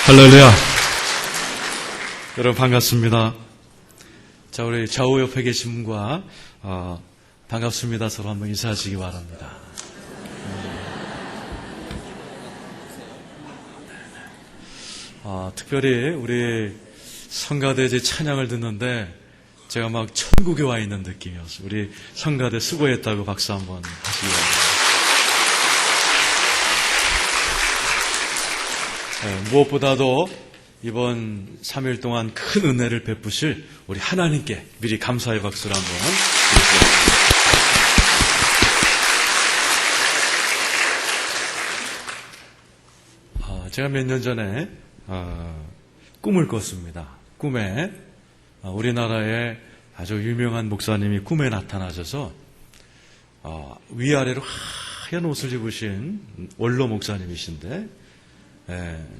할렐루야. 여러분 반갑습니다. 자, 우리 좌우 옆에 계신 분과 반갑습니다. 서로 한번 인사하시기 바랍니다. 특별히 우리 성가대 제 찬양을 듣는데 제가 막 천국에 와 있는 느낌이었어요. 우리 성가대 수고했다고 박수 한번 하시기 바랍니다. 무엇보다도 이번 3일 동안 큰 은혜를 베푸실 우리 하나님께 미리 감사의 박수를 한번 드리겠습니다. 제가 몇 년 전에 꿈을 꿨습니다. 꿈에 우리나라의 아주 유명한 목사님이 꿈에 나타나셔서 위아래로 하얀 옷을 입으신 원로 목사님이신데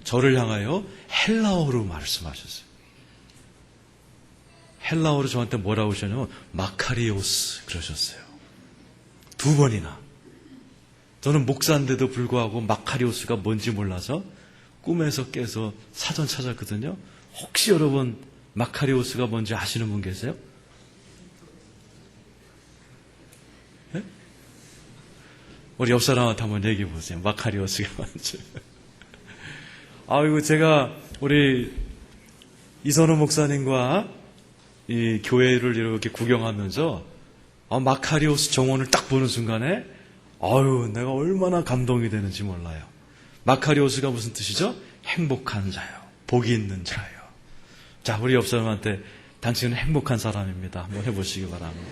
저를 향하여 헬라어로 말씀하셨어요. 헬라어로 저한테 뭐라고 하셨냐면 마카리오스 그러셨어요. 두 번이나. 저는 목사인데도 불구하고 마카리오스가 뭔지 몰라서 꿈에서 깨서 사전 찾았거든요. 혹시 여러분 마카리오스가 뭔지 아시는 분 계세요? 네? 우리 옆 사람한테 한번 얘기해 보세요. 마카리오스가 뭔지. 이거 제가 우리 이선호 목사님과 이 교회를 이렇게 구경하면서 마카리오스 정원을 딱 보는 순간에 내가 얼마나 감동이 되는지 몰라요. 마카리오스가 무슨 뜻이죠? 행복한 자요. 복이 있는 자요. 자, 우리 옆 사람한테 당신은 행복한 사람입니다. 한번 해보시기 바랍니다.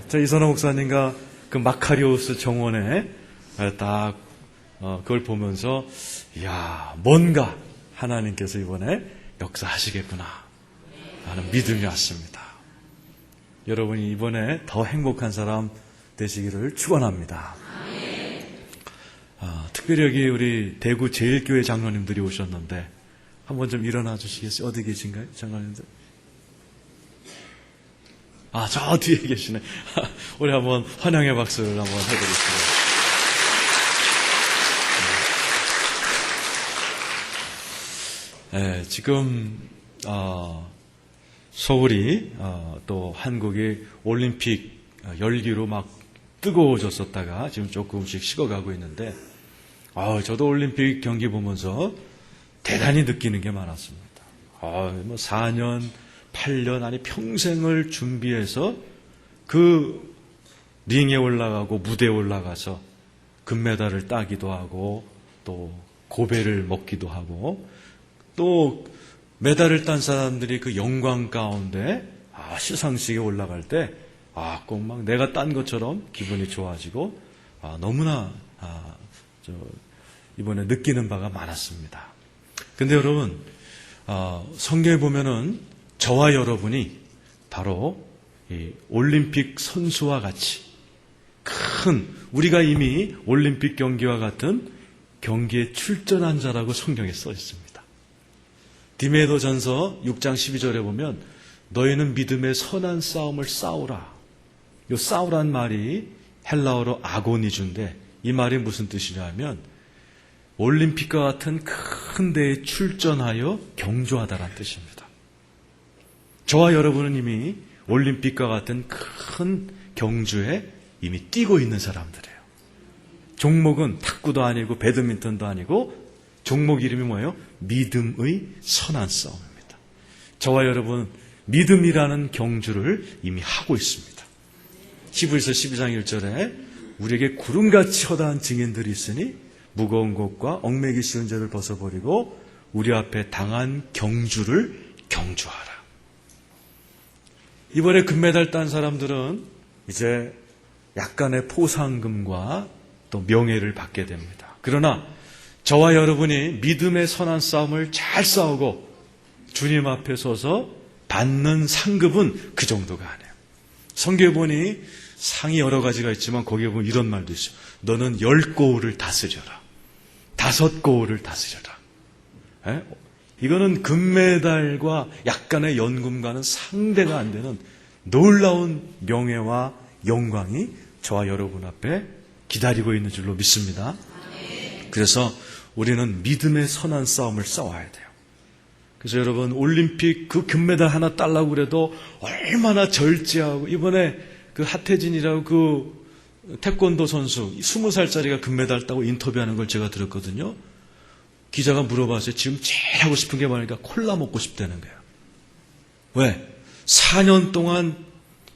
저 이선호 목사님과 그 마카리오스 정원에 딱 그걸 보면서 이야, 뭔가 하나님께서 이번에 역사하시겠구나 하는 믿음이 왔습니다. 여러분이 이번에 더 행복한 사람 되시기를 축원합니다. 특별히 여기 우리 대구 제일교회 장로님들이 오셨는데 한번 좀 일어나 주시겠어요? 어디 계신가요? 장로님들? 저 뒤에 계시네. 우리 한번 환영의 박수를 한번 해드리겠습니다. 지금, 서울이, 또 한국이 올림픽 열기로 막 뜨거워졌었다가 지금 조금씩 식어가고 있는데, 저도 올림픽 경기 보면서 대단히 느끼는 게 많았습니다. 4년, 8년 아니 평생을 준비해서 그 링에 올라가고 무대에 올라가서 금메달을 따기도 하고 또 고배를 먹기도 하고 또 메달을 딴 사람들이 그 영광 가운데 시상식에 올라갈 때 꼭 막 내가 딴 것처럼 기분이 좋아지고 너무나 이번에 느끼는 바가 많았습니다. 근데 여러분 성경에 보면은 저와 여러분이 바로 이 올림픽 선수와 같이 우리가 이미 올림픽 경기와 같은 경기에 출전한 자라고 성경에 써 있습니다. 디메도전서 6장 12절에 보면 너희는 믿음의 선한 싸움을 싸우라. 이 싸우란 말이 헬라어로 아고니주인데 이 말이 무슨 뜻이냐면 올림픽과 같은 큰 데에 출전하여 경주하다라는 뜻입니다. 저와 여러분은 이미 올림픽과 같은 큰 경주에 이미 뛰고 있는 사람들이에요. 종목은 탁구도 아니고 배드민턴도 아니고 종목 이름이 뭐예요? 믿음의 선한 싸움입니다. 저와 여러분 믿음이라는 경주를 이미 하고 있습니다. 히브리서 12장 1절에 우리에게 구름같이 허다한 증인들이 있으니 무거운 것과 얽매기 쉬운 죄를 벗어버리고 우리 앞에 당한 경주를 경주하라. 이번에 금메달 딴 사람들은 이제 약간의 포상금과 또 명예를 받게 됩니다. 그러나 저와 여러분이 믿음의 선한 싸움을 잘 싸우고 주님 앞에 서서 받는 상급은 그 정도가 아니에요. 성경에 보니 상이 여러 가지가 있지만 거기에 보면 이런 말도 있어요. 너는 10고울을 다스려라. 5고울을 다스려라. 이거는 금메달과 약간의 연금과는 상대가 안 되는 놀라운 명예와 영광이 저와 여러분 앞에 기다리고 있는 줄로 믿습니다. 그래서 우리는 믿음의 선한 싸움을 싸워야 돼요. 그래서 여러분, 올림픽 그 금메달 하나 따려고 그래도 얼마나 절제하고, 이번에 그 하태진이라고 그 태권도 선수 20살짜리가 금메달 따고 인터뷰하는 걸 제가 들었거든요. 기자가 물어봤어요. 지금 제일 하고 싶은 게 뭐냐니까 콜라 먹고 싶다는 거예요. 왜? 4년 동안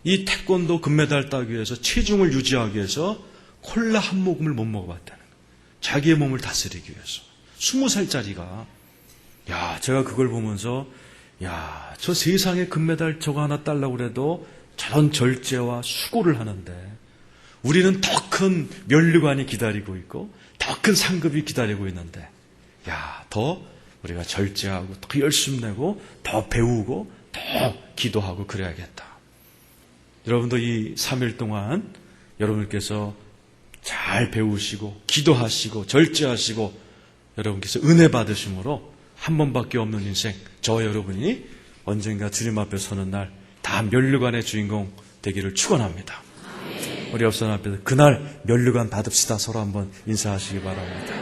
이 태권도 금메달 따기 위해서, 체중을 유지하기 위해서 콜라 한 모금을 못 먹어봤다는 거예요. 자기의 몸을 다스리기 위해서. 20살짜리가. 야, 제가 그걸 보면서, 야, 저 세상에 금메달 저거 하나 따려고 그래도 저런 절제와 수고를 하는데, 우리는 더 큰 면류관이 기다리고 있고, 더 큰 상급이 기다리고 있는데, 야, 더 우리가 절제하고, 더 열심히 내고, 더 배우고, 더 기도하고 그래야겠다. 여러분도 이 3일 동안 여러분께서 잘 배우시고, 기도하시고, 절제하시고, 여러분께서 은혜 받으심으로 한 번밖에 없는 인생, 저와 여러분이 언젠가 주님 앞에 서는 날 다 면류관의 주인공 되기를 축원합니다. 우리 옆선 앞에서 그날 면류관 받읍시다. 서로 한번 인사하시기 바랍니다.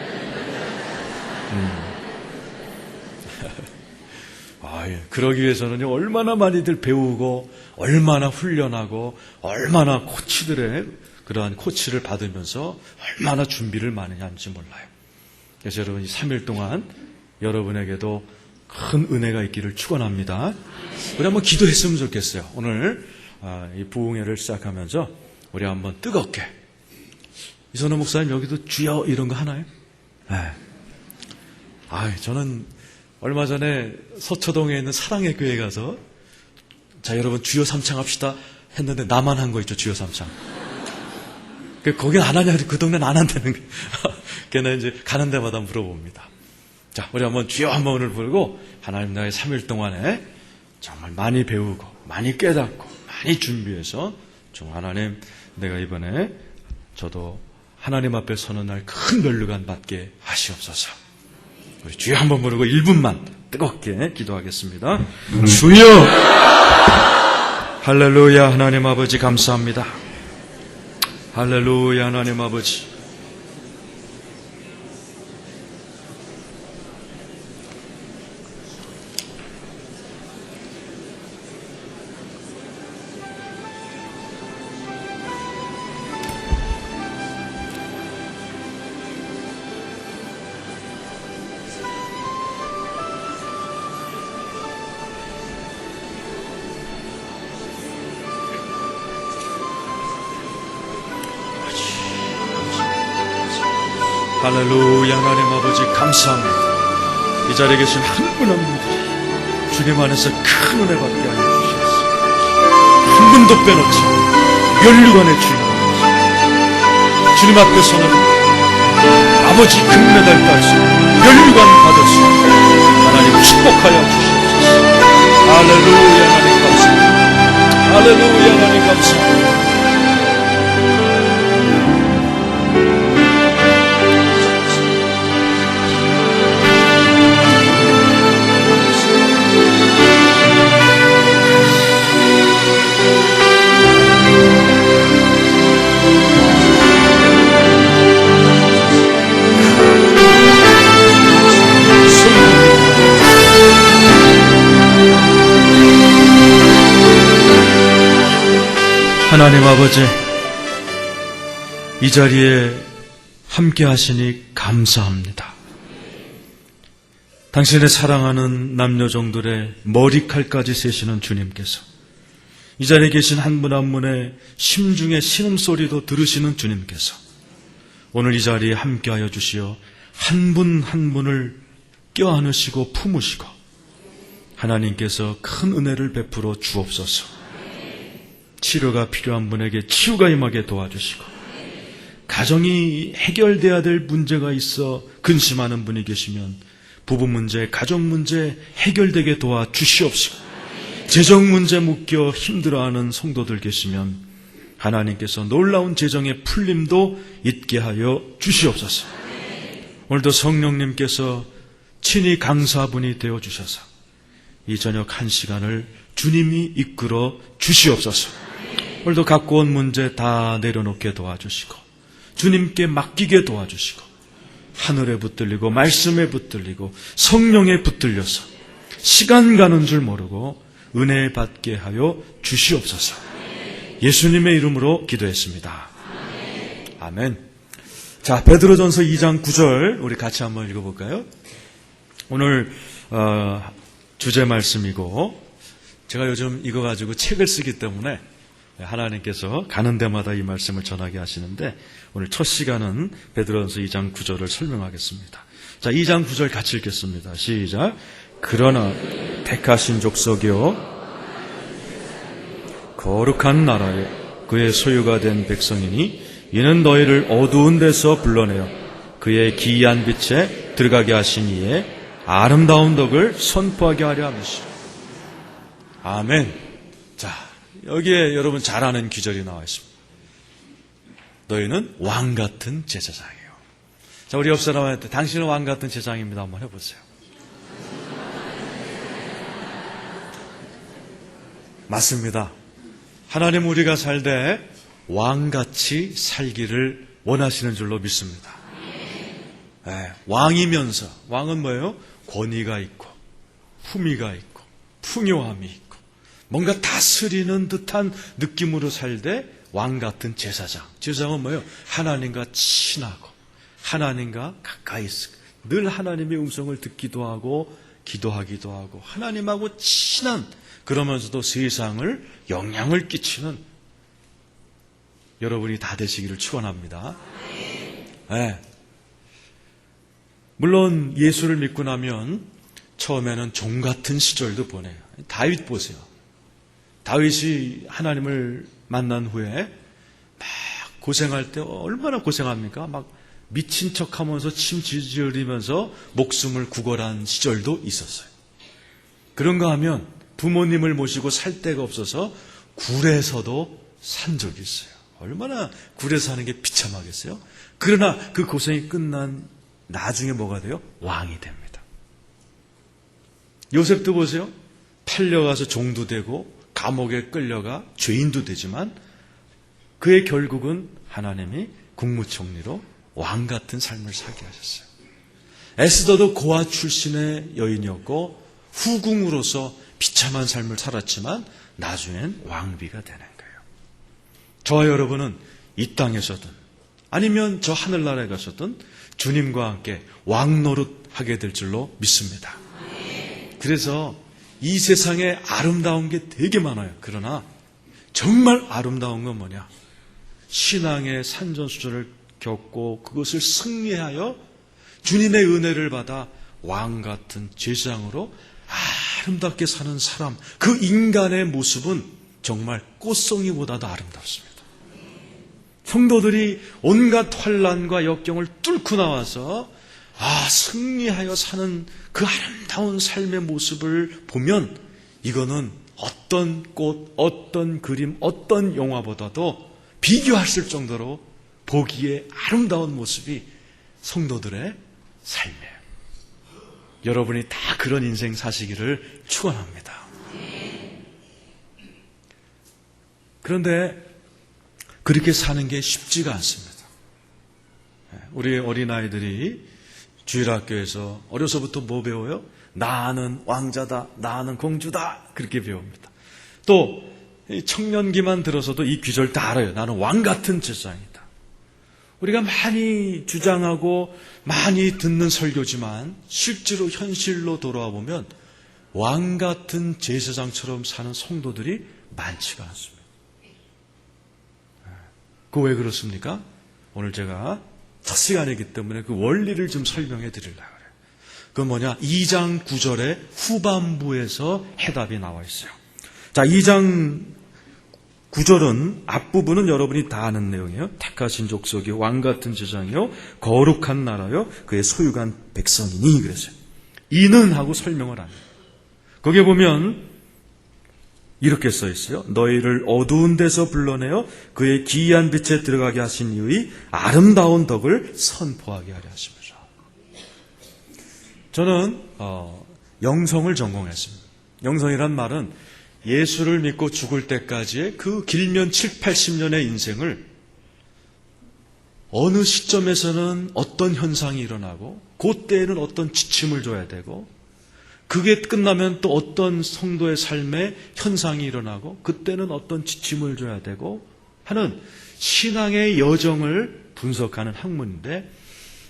그러기 위해서는 얼마나 많이들 배우고, 얼마나 훈련하고, 얼마나 코치들의 그러한 코치를 받으면서 얼마나 준비를 많이 하는지 몰라요. 그래서 여러분, 이 3일 동안 여러분에게도 큰 은혜가 있기를 축원합니다. 우리 한번 기도했으면 좋겠어요. 오늘 이 부흥회를 시작하면서 우리 한번 뜨겁게. 이선호 목사님 여기도 주여 이런 거 하나요? 네. 저는 얼마 전에 서초동에 있는 사랑의 교회 가서, 자, 여러분 주여 삼창 합시다 했는데 나만 한 거 있죠, 주여 삼창. 거긴 안 하냐, 그 동네는 안 한다는 거예요. 걔는 이제 가는 데마다 물어봅니다. 자, 우리 한번 주여 한번 오늘 부르고, 하나님 나의 3일 동안에 정말 많이 배우고, 많이 깨닫고, 많이 준비해서, 정말 하나님, 내가 이번에 저도 하나님 앞에 서는 날 큰 면류관 받게 하시옵소서. 우리 주여 한번 부르고 1분만 뜨겁게 기도하겠습니다. 주여! 할렐루야. 하나님 아버지 감사합니다. 할렐루야. 하나님 아버지, 할렐루야. 하나님 아버지 감사합니다. 이 자리에 계신 한 분 한 분들이 주님 안에서 큰 은혜 받게 하여 주시옵소서. 한 분도 빼놓지 면류관의 주인공, 주님 앞에 서는 아버지 금메달 딸 수, 면류관 받을 수 하나님 축복하여 주시옵소서. 할렐루야. 하나님 감사합니다. 할렐루야. 하나님 감사합니다. 하나님 아버지, 이 자리에 함께 하시니 감사합니다. 당신의 사랑하는 남녀종들의 머리칼까지 세시는 주님께서, 이 자리에 계신 한 분 한 분의 심중의 신음소리도 들으시는 주님께서 오늘 이 자리에 함께하여 주시어 한 분 한 분을 껴안으시고 품으시고 하나님께서 큰 은혜를 베풀어 주옵소서. 치료가 필요한 분에게 치유가 임하게 도와주시고, 가정이 해결돼야 될 문제가 있어 근심하는 분이 계시면 부부 문제, 가족 문제 해결되게 도와주시옵시고, 재정 문제 묶여 힘들어하는 성도들 계시면 하나님께서 놀라운 재정의 풀림도 있게 하여 주시옵소서. 오늘도 성령님께서 친히 강사분이 되어주셔서 이 저녁 한 시간을 주님이 이끌어 주시옵소서. 오늘도 갖고 온 문제 다 내려놓게 도와주시고, 주님께 맡기게 도와주시고 하늘에 붙들리고 말씀에 붙들리고 성령에 붙들려서 시간 가는 줄 모르고 은혜 받게 하여 주시옵소서. 예수님의 이름으로 기도했습니다. 아멘. 자, 베드로전서 2장 9절 우리 같이 한번 읽어볼까요? 오늘 주제 말씀이고 제가 요즘 이거 가지고 책을 쓰기 때문에 하나님께서 가는 데마다 이 말씀을 전하게 하시는데 오늘 첫 시간은 베드로전서 2장 9절을 설명하겠습니다. 자, 2장 9절 같이 읽겠습니다. 시작. 그러나 택하신 족속이요 거룩한 나라에 그의 소유가 된 백성이니 이는 너희를 어두운 데서 불러내어 그의 기이한 빛에 들어가게 하신 이에 아름다운 덕을 선포하게 하려 함이시라. 아멘. 자, 여기에 여러분 잘 아는 구절이 나와 있습니다. 너희는 왕 같은 제사장이에요. 자, 우리 옆 사람한테 당신은 왕 같은 제사장입니다 한번 해보세요. 맞습니다. 하나님 우리가 살되 왕같이 살기를 원하시는 줄로 믿습니다. 네, 왕이면서 왕은 뭐예요? 권위가 있고 품위가 있고 풍요함이 있고 뭔가 다스리는 듯한 느낌으로 살되 왕같은 제사장. 제사장은 뭐예요? 하나님과 친하고 하나님과 가까이 있고 늘 하나님의 음성을 듣기도 하고 기도하기도 하고 하나님하고 친한 그러면서도 세상을 영향을 끼치는 여러분이 다 되시기를 축원합니다. 네. 물론 예수를 믿고 나면 처음에는 종 같은 시절도 보내요. 다윗 보세요. 다윗이 하나님을 만난 후에 막 고생할 때 얼마나 고생합니까? 막 미친 척하면서 침 지지르면서 목숨을 구걸한 시절도 있었어요. 그런가 하면 부모님을 모시고 살 데가 없어서 굴에서도 산 적이 있어요. 얼마나 굴에 사는 게 비참하겠어요? 그러나 그 고생이 끝난 나중에 뭐가 돼요? 왕이 됩니다. 요셉도 보세요. 팔려가서 종도 되고 감옥에 끌려가 죄인도 되지만 그의 결국은 하나님이 국무총리로 왕 같은 삶을 살게 하셨어요. 에스더도 고아 출신의 여인이었고 후궁으로서 비참한 삶을 살았지만 나중엔 왕비가 되는 거예요. 저와 여러분은 이 땅에서든 아니면 저 하늘나라에 가서든 주님과 함께 왕 노릇하게 될 줄로 믿습니다. 그래서 이 세상에 아름다운 게 되게 많아요. 그러나 정말 아름다운 건 뭐냐? 신앙의 산전수전을 겪고 그것을 승리하여 주님의 은혜를 받아 왕 같은 제사장으로 아름답게 사는 사람, 그 인간의 모습은 정말 꽃송이보다도 아름답습니다. 성도들이 온갖 환난과 역경을 뚫고 나와서 승리하여 사는 그 아름다운 삶의 모습을 보면 이거는 어떤 꽃, 어떤 그림, 어떤 영화보다도 비교할 수 없을 정도로 보기에 아름다운 모습이 성도들의 삶이에요. 여러분이 다 그런 인생 사시기를 축원합니다. 그런데 그렇게 사는 게 쉽지가 않습니다. 우리 어린아이들이 주일학교에서 어려서부터 뭐 배워요? 나는 왕자다, 나는 공주다, 그렇게 배웁니다. 또 청년기만 들어서도 이 귀절 다 알아요. 나는 왕 같은 제사장이다. 우리가 많이 주장하고 많이 듣는 설교지만 실제로 현실로 돌아와 보면 왕 같은 제사장처럼 사는 성도들이 많지가 않습니다. 그거 왜 그렇습니까? 오늘 제가 첫 시간이기 때문에 그 원리를 좀 설명해 드리려고 그래요. 그건 뭐냐? 2장 9절의 후반부에서 해답이 나와 있어요. 자, 2장 9절은 앞부분은 여러분이 다 아는 내용이에요. 택하신 족속이요 왕 같은 제사장이요 거룩한 나라요 그의 소유간 백성이니 그랬어요. 이는 하고 설명을 안 해요. 거기에 보면 이렇게 써 있어요. 너희를 어두운 데서 불러내어 그의 기이한 빛에 들어가게 하신 이의 아름다운 덕을 선포하게 하려 하십니다. 저는 영성을 전공했습니다. 영성이란 말은 예수를 믿고 죽을 때까지의 그 길면 7, 80년의 인생을 어느 시점에서는 어떤 현상이 일어나고 그때에는 어떤 지침을 줘야 되고 그게 끝나면 또 어떤 성도의 삶에 현상이 일어나고 그때는 어떤 지침을 줘야 되고 하는 신앙의 여정을 분석하는 학문인데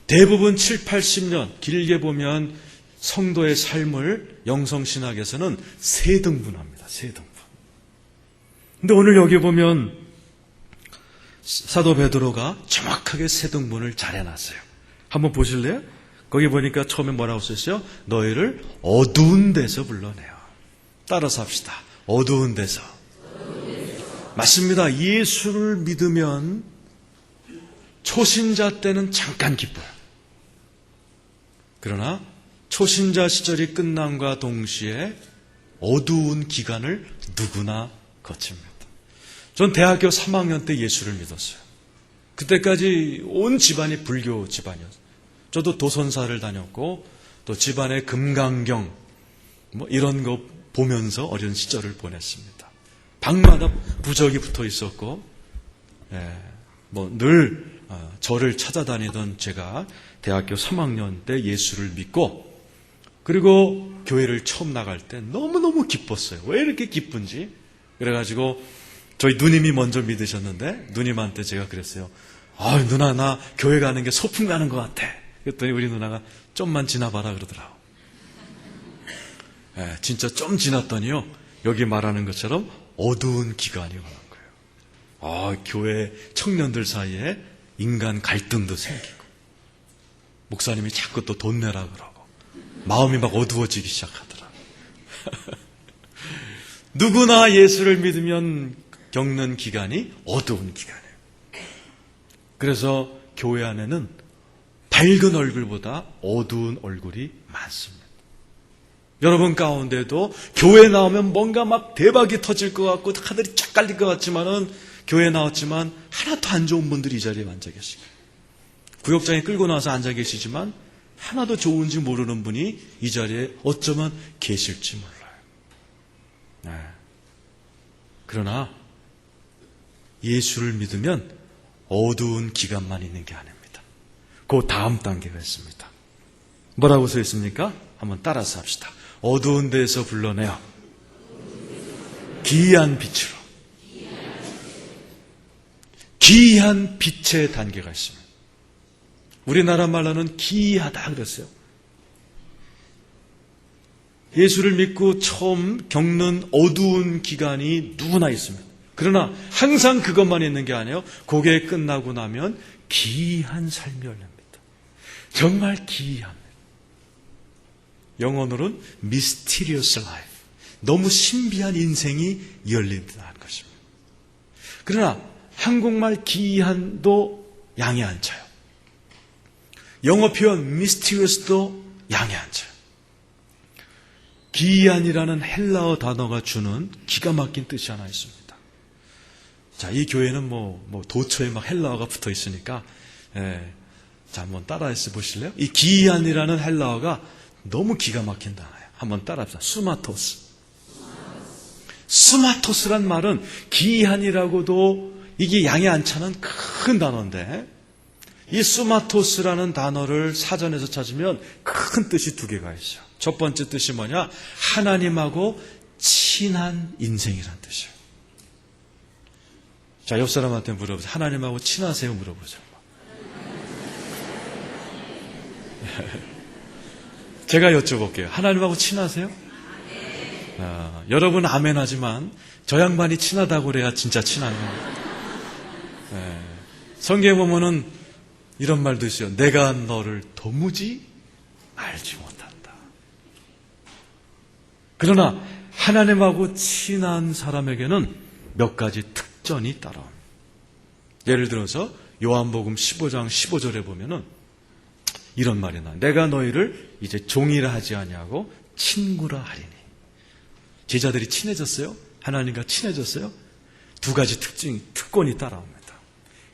대부분 7, 80년 길게 보면 성도의 삶을 영성신학에서는 세 등분합니다. 세 등분. 근데 오늘 여기 보면 사도 베드로가 정확하게 세 등분을 잘 해놨어요. 한번 보실래요? 거기 보니까 처음에 뭐라고 썼어요? 너희를 어두운 데서 불러내요. 따라서 합시다. 어두운 데서. 맞습니다. 예수를 믿으면 초신자 때는 잠깐 기뻐요. 그러나 초신자 시절이 끝남과 동시에 어두운 기간을 누구나 거칩니다. 전 대학교 3학년 때 예수를 믿었어요. 그때까지 온 집안이 불교 집안이었어요. 저도 도선사를 다녔고 또 집안에 금강경 이런 거 보면서 어린 시절을 보냈습니다. 방마다 부적이 붙어 있었고 늘 절을 찾아다니던 제가 대학교 3학년 때 예수를 믿고 그리고 교회를 처음 나갈 때 너무너무 기뻤어요. 왜 이렇게 기쁜지. 그래가지고 저희 누님이 먼저 믿으셨는데 누님한테 제가 그랬어요. 누나 나 교회 가는 게 소풍 가는 것 같아. 그랬더니 우리 누나가 좀만 지나봐라 그러더라고. 진짜 좀 지났더니요. 여기 말하는 것처럼 어두운 기간이 오는 거예요. 교회 청년들 사이에 인간 갈등도 생기고 목사님이 자꾸 또 돈 내라 그러고 마음이 막 어두워지기 시작하더라고요. 누구나 예수를 믿으면 겪는 기간이 어두운 기간이에요. 그래서 교회 안에는 밝은 얼굴보다 어두운 얼굴이 많습니다. 여러분 가운데도 교회 나오면 뭔가 막 대박이 터질 것 같고 하늘이 쫙 깔릴 것 같지만은 교회 나왔지만 하나도 안 좋은 분들이 이 자리에 앉아 계시고 구역장에 끌고 나와서 앉아 계시지만 하나도 좋은지 모르는 분이 이 자리에 어쩌면 계실지 몰라요. 그러나 예수를 믿으면 어두운 기간만 있는 게 아닙니다. 그 다음 단계가 있습니다. 뭐라고 써 있습니까? 한번 따라서 합시다. 어두운 데에서 불러내어 기이한 빛으로. 기이한 빛의 단계가 있습니다. 우리나라 말로는 기이하다 그랬어요. 예수를 믿고 처음 겪는 어두운 기간이 누구나 있습니다. 그러나 항상 그것만 있는 게 아니에요. 그게 끝나고 나면 기이한 삶이 열립니다. 정말 기이합니다. 영어로는 mysterious life. 너무 신비한 인생이 열린다는 것입니다. 그러나 한국말 기이한도 양이 안 차요. 영어 표현 mysterious도 양이 안 차요. 기이한이라는 헬라어 단어가 주는 기가 막힌 뜻이 하나 있습니다. 자, 이 교회는 도처에 막 헬라어가 붙어 있으니까, 자, 한번 따라해서 보실래요? 이 기이한이라는 헬라어가 너무 기가 막힌 단어예요. 한번 따라합시다. 수마토스. 수마토스란 말은 기이한이라고도 이게 양이 안 차는 큰 단어인데, 이 수마토스라는 단어를 사전에서 찾으면 큰 뜻이 두 개가 있어요. 첫 번째 뜻이 뭐냐? 하나님하고 친한 인생이란 뜻이에요. 자, 옆 사람한테 물어보세요. 하나님하고 친하세요? 물어보죠. 제가 여쭤볼게요. 하나님하고 친하세요? 여러분 아멘 하지만 저 양반이 친하다고 그래야 진짜 친한 거예요. 성경에 보면은 이런 말도 있어요. 내가 너를 도무지 알지 못한다. 그러나 하나님하고 친한 사람에게는 몇 가지 특전이 따라옵니다. 예를 들어서 요한복음 15장 15절에 보면은 이런 말이 나와요. 내가 너희를 이제 종이라 하지 아니하고 친구라 하리니. 제자들이 친해졌어요? 하나님과 친해졌어요? 두 가지 특권이 따라옵니다.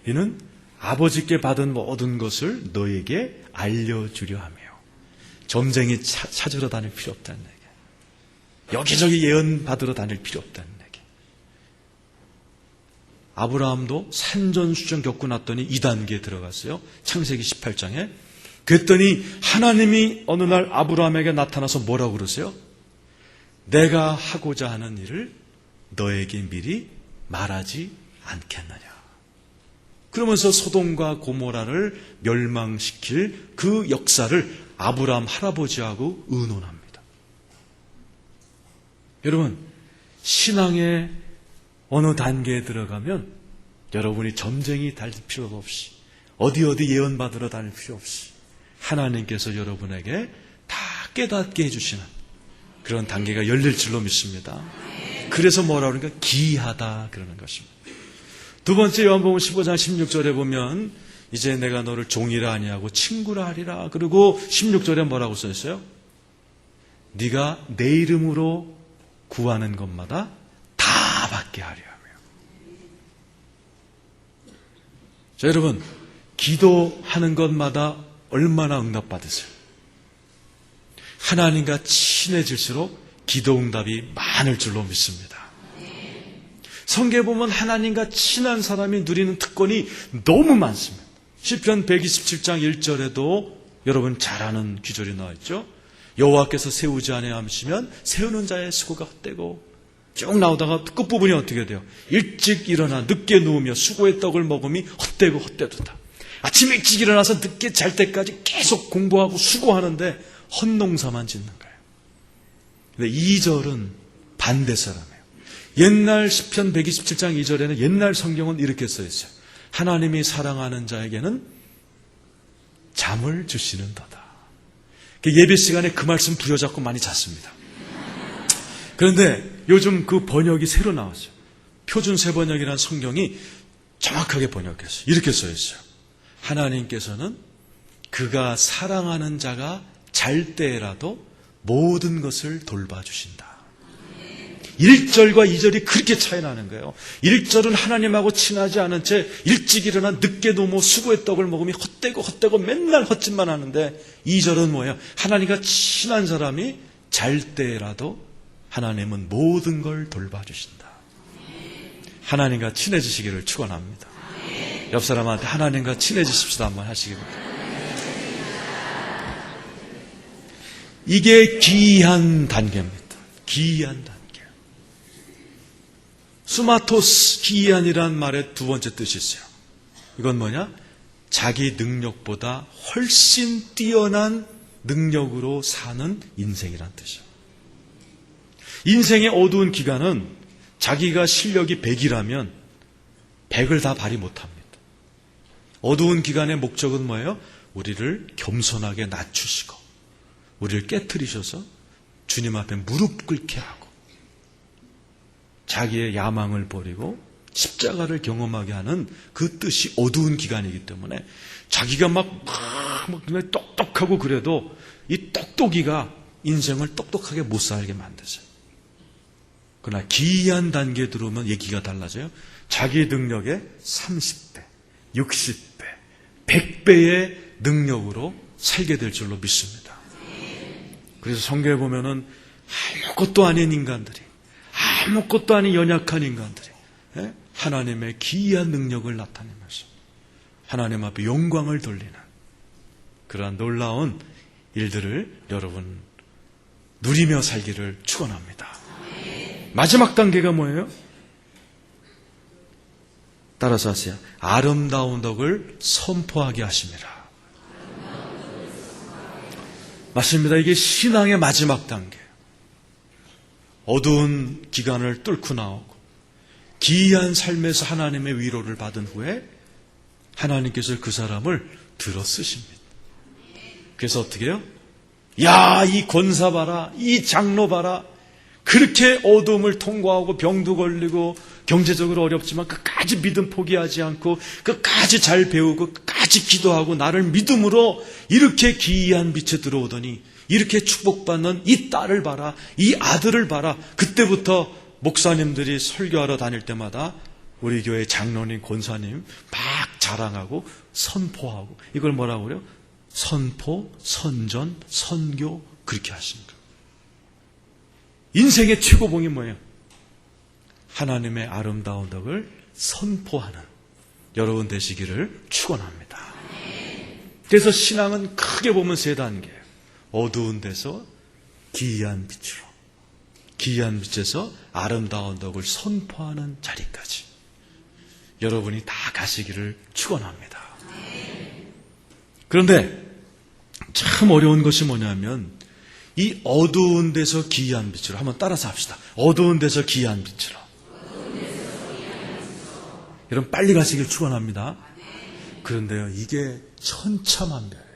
이는 아버지께 받은 모든 것을 너에게 알려주려 하며 점쟁이 찾으러 다닐 필요 없다는 얘기. 여기저기 예언 받으러 다닐 필요 없다는 얘기. 아브라함도 산전수전 겪고 났더니 2단계에 들어갔어요. 창세기 18장에. 그랬더니 하나님이 어느 날 아브라함에게 나타나서 뭐라고 그러세요? 내가 하고자 하는 일을 너에게 미리 말하지 않겠느냐. 그러면서 소돔과 고모라를 멸망시킬 그 역사를 아브라함 할아버지하고 의논합니다. 여러분, 신앙의 어느 단계에 들어가면 여러분이 점쟁이 다닐 필요도 없이 어디 예언받으러 다닐 필요 없이 하나님께서 여러분에게 다 깨닫게 해주시는 그런 단계가 열릴 줄로 믿습니다. 그래서 뭐라고 그러니까 기이하다 그러는 것입니다. 두 번째 요한복음 15장 16절에 보면 이제 내가 너를 종이라 아니하고 친구라 하리라. 그리고 16절에 뭐라고 써 있어요? 네가 내 이름으로 구하는 것마다 다 받게 하려 하며. 자, 여러분, 기도하는 것마다 얼마나 응답받으세요? 하나님과 친해질수록 기도 응답이 많을 줄로 믿습니다. 성경에 보면 하나님과 친한 사람이 누리는 특권이 너무 많습니다. 시편 127장 1절에도 여러분 잘 아는 구절이 나와 있죠. 여호와께서 세우지 아니하시면 세우는 자의 수고가 헛되고, 쭉 나오다가 끝부분이 어떻게 돼요? 일찍 일어나 늦게 누우며 수고의 떡을 먹음이 헛되고 헛되도다. 아침 일찍 일어나서 늦게 잘 때까지 계속 공부하고 수고하는데 헛농사만 짓는 거예요. 근데 2절은 반대 사람이에요. 옛날 시편 127장 2절에는 옛날 성경은 이렇게 써 있어요. 하나님이 사랑하는 자에게는 잠을 주시는도다. 예배 시간에 그 말씀 부여잡고 많이 잤습니다. 그런데 요즘 그 번역이 새로 나왔어요. 표준세 번역이라는 성경이 정확하게 번역했어요. 이렇게 써 있어요. 하나님께서는 그가 사랑하는 자가 잘 때라도 모든 것을 돌봐주신다. 1절과 2절이 그렇게 차이 나는 거예요. 1절은 하나님하고 친하지 않은 채 일찍 일어나 늦게 누워 수고의 떡을 먹으면 헛되고 맨날 헛짓만 하는데, 2절은 뭐예요? 하나님과 친한 사람이 잘 때라도 하나님은 모든 걸 돌봐주신다. 하나님과 친해지시기를 축원합니다. 옆 사람한테 하나님과 친해지십시다 한번 하시기 바랍니다. 이게 기이한 단계입니다. 기이한 단계. 수마토스, 기이한이라는 말의 두 번째 뜻이 있어요. 이건 뭐냐? 자기 능력보다 훨씬 뛰어난 능력으로 사는 인생이란 뜻이에요. 인생의 어두운 기간은 자기가 실력이 100이라면 100을 다 발휘 못합니다. 어두운 기간의 목적은 뭐예요? 우리를 겸손하게 낮추시고 우리를 깨트리셔서 주님 앞에 무릎 꿇게 하고 자기의 야망을 버리고 십자가를 경험하게 하는 그 뜻이 어두운 기간이기 때문에 자기가 막 똑똑하고 그래도 이 똑똑이가 인생을 똑똑하게 못 살게 만드세요. 그러나 기이한 단계에 들어오면 얘기가 달라져요. 자기 능력의 30배, 60배, 100배의 능력으로 살게 될 줄로 믿습니다. 그래서 성경에 보면은 아무것도 아닌 인간들이, 아무것도 아닌 연약한 인간들이 하나님의 기이한 능력을 나타내면서 하나님 앞에 영광을 돌리는 그러한 놀라운 일들을 여러분 누리며 살기를 축원합니다. 마지막 단계가 뭐예요? 따라서 하세요. 아름다운 덕을 선포하게 하심이라. 맞습니다. 이게 신앙의 마지막 단계예요. 어두운 기간을 뚫고 나오고 기이한 삶에서 하나님의 위로를 받은 후에 하나님께서 그 사람을 들어 쓰십니다. 그래서 어떻게 해요? 야, 이 권사 봐라, 이 장로 봐라. 그렇게 어둠을 통과하고 병도 걸리고 경제적으로 어렵지만 끝까지 믿음 포기하지 않고 끝까지 잘 배우고 끝까지 기도하고 나를 믿음으로 이렇게 기이한 빛에 들어오더니 이렇게 축복받는 이 딸을 봐라, 이 아들을 봐라. 그때부터 목사님들이 설교하러 다닐 때마다 우리 교회 장로님, 권사님 막 자랑하고 선포하고 이걸 뭐라고 그래요? 선포, 선전, 선교 그렇게 하신 거예요. 인생의 최고봉이 뭐예요? 하나님의 아름다운 덕을 선포하는 여러분 되시기를 축원합니다. 그래서 신앙은 크게 보면 세 단계예요. 어두운 데서 기이한 빛으로, 기이한 빛에서 아름다운 덕을 선포하는 자리까지 여러분이 다 가시기를 축원합니다. 그런데 참 어려운 것이 뭐냐면 이 어두운 데서 기이한 빛으로 한번 따라서 합시다. 어두운 데서 기이한 빛으로. 여러분 빨리 가시길 축원합니다. 그런데요, 이게 천차만별이에요.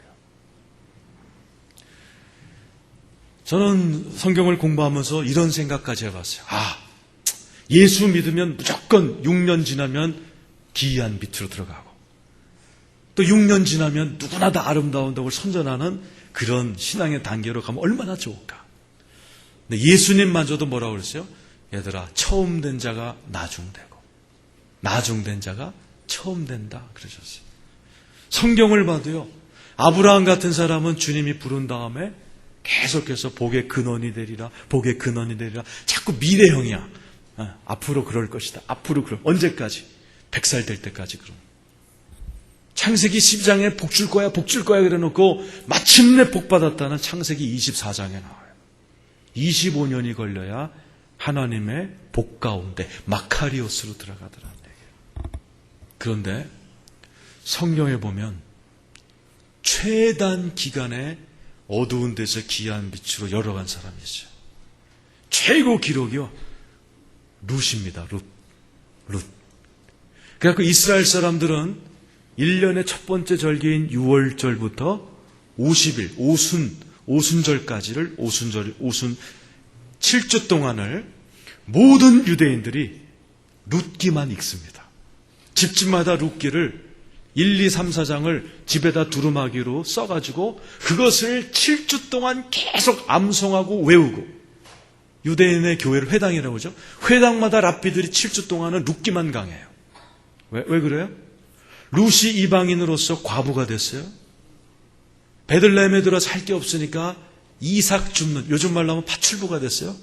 저는 성경을 공부하면서 이런 생각까지 해봤어요. 예수 믿으면 무조건 6년 지나면 기이한 빛으로 들어가고 또 6년 지나면 누구나 다 아름다운 덕을 선전하는 그런 신앙의 단계로 가면 얼마나 좋을까. 근데 예수님마저도 뭐라고 그랬어요? 얘들아, 처음 된 자가 나중되고 나중된 자가 처음 된다 그러셨어요. 성경을 봐도요, 아브라함 같은 사람은 주님이 부른 다음에 계속해서 복의 근원이 되리라, 복의 근원이 되리라. 자꾸 미래형이야. 앞으로 그럴 것이다. 앞으로 언제까지? 100살 될 때까지 그럼. 창세기 12장에 복 줄 거야, 복 줄 거야 그래놓고 마침내 복 받았다는 창세기 24장에 나와요. 25년이 걸려야 하나님의 복 가운데 마카리오스로 들어가더라는 얘기예요. 그런데 성경에 보면 최단 기간에 어두운 데서 기이한 빛으로 열어간 사람이 있어요. 최고 기록이요, 룻입니다. 룻. 그래서 이스라엘 사람들은 1년의 첫 번째 절기인 6월절부터 50일, 오순절까지를, 오순 7주 동안을 모든 유대인들이 룻기만 읽습니다. 집집마다 룻기를 1, 2, 3, 4장을 집에다 두루마기로 써가지고 그것을 7주 동안 계속 암송하고 외우고, 유대인의 교회를 회당이라고 하죠. 회당마다 랍비들이 7주 동안은 룻기만 강해요. 왜 그래요? 룻이 이방인으로서 과부가 됐어요. 베들레헴에 들어서 할 게 없으니까 이삭 줍는, 요즘 말로 하면 파출부가 됐어요.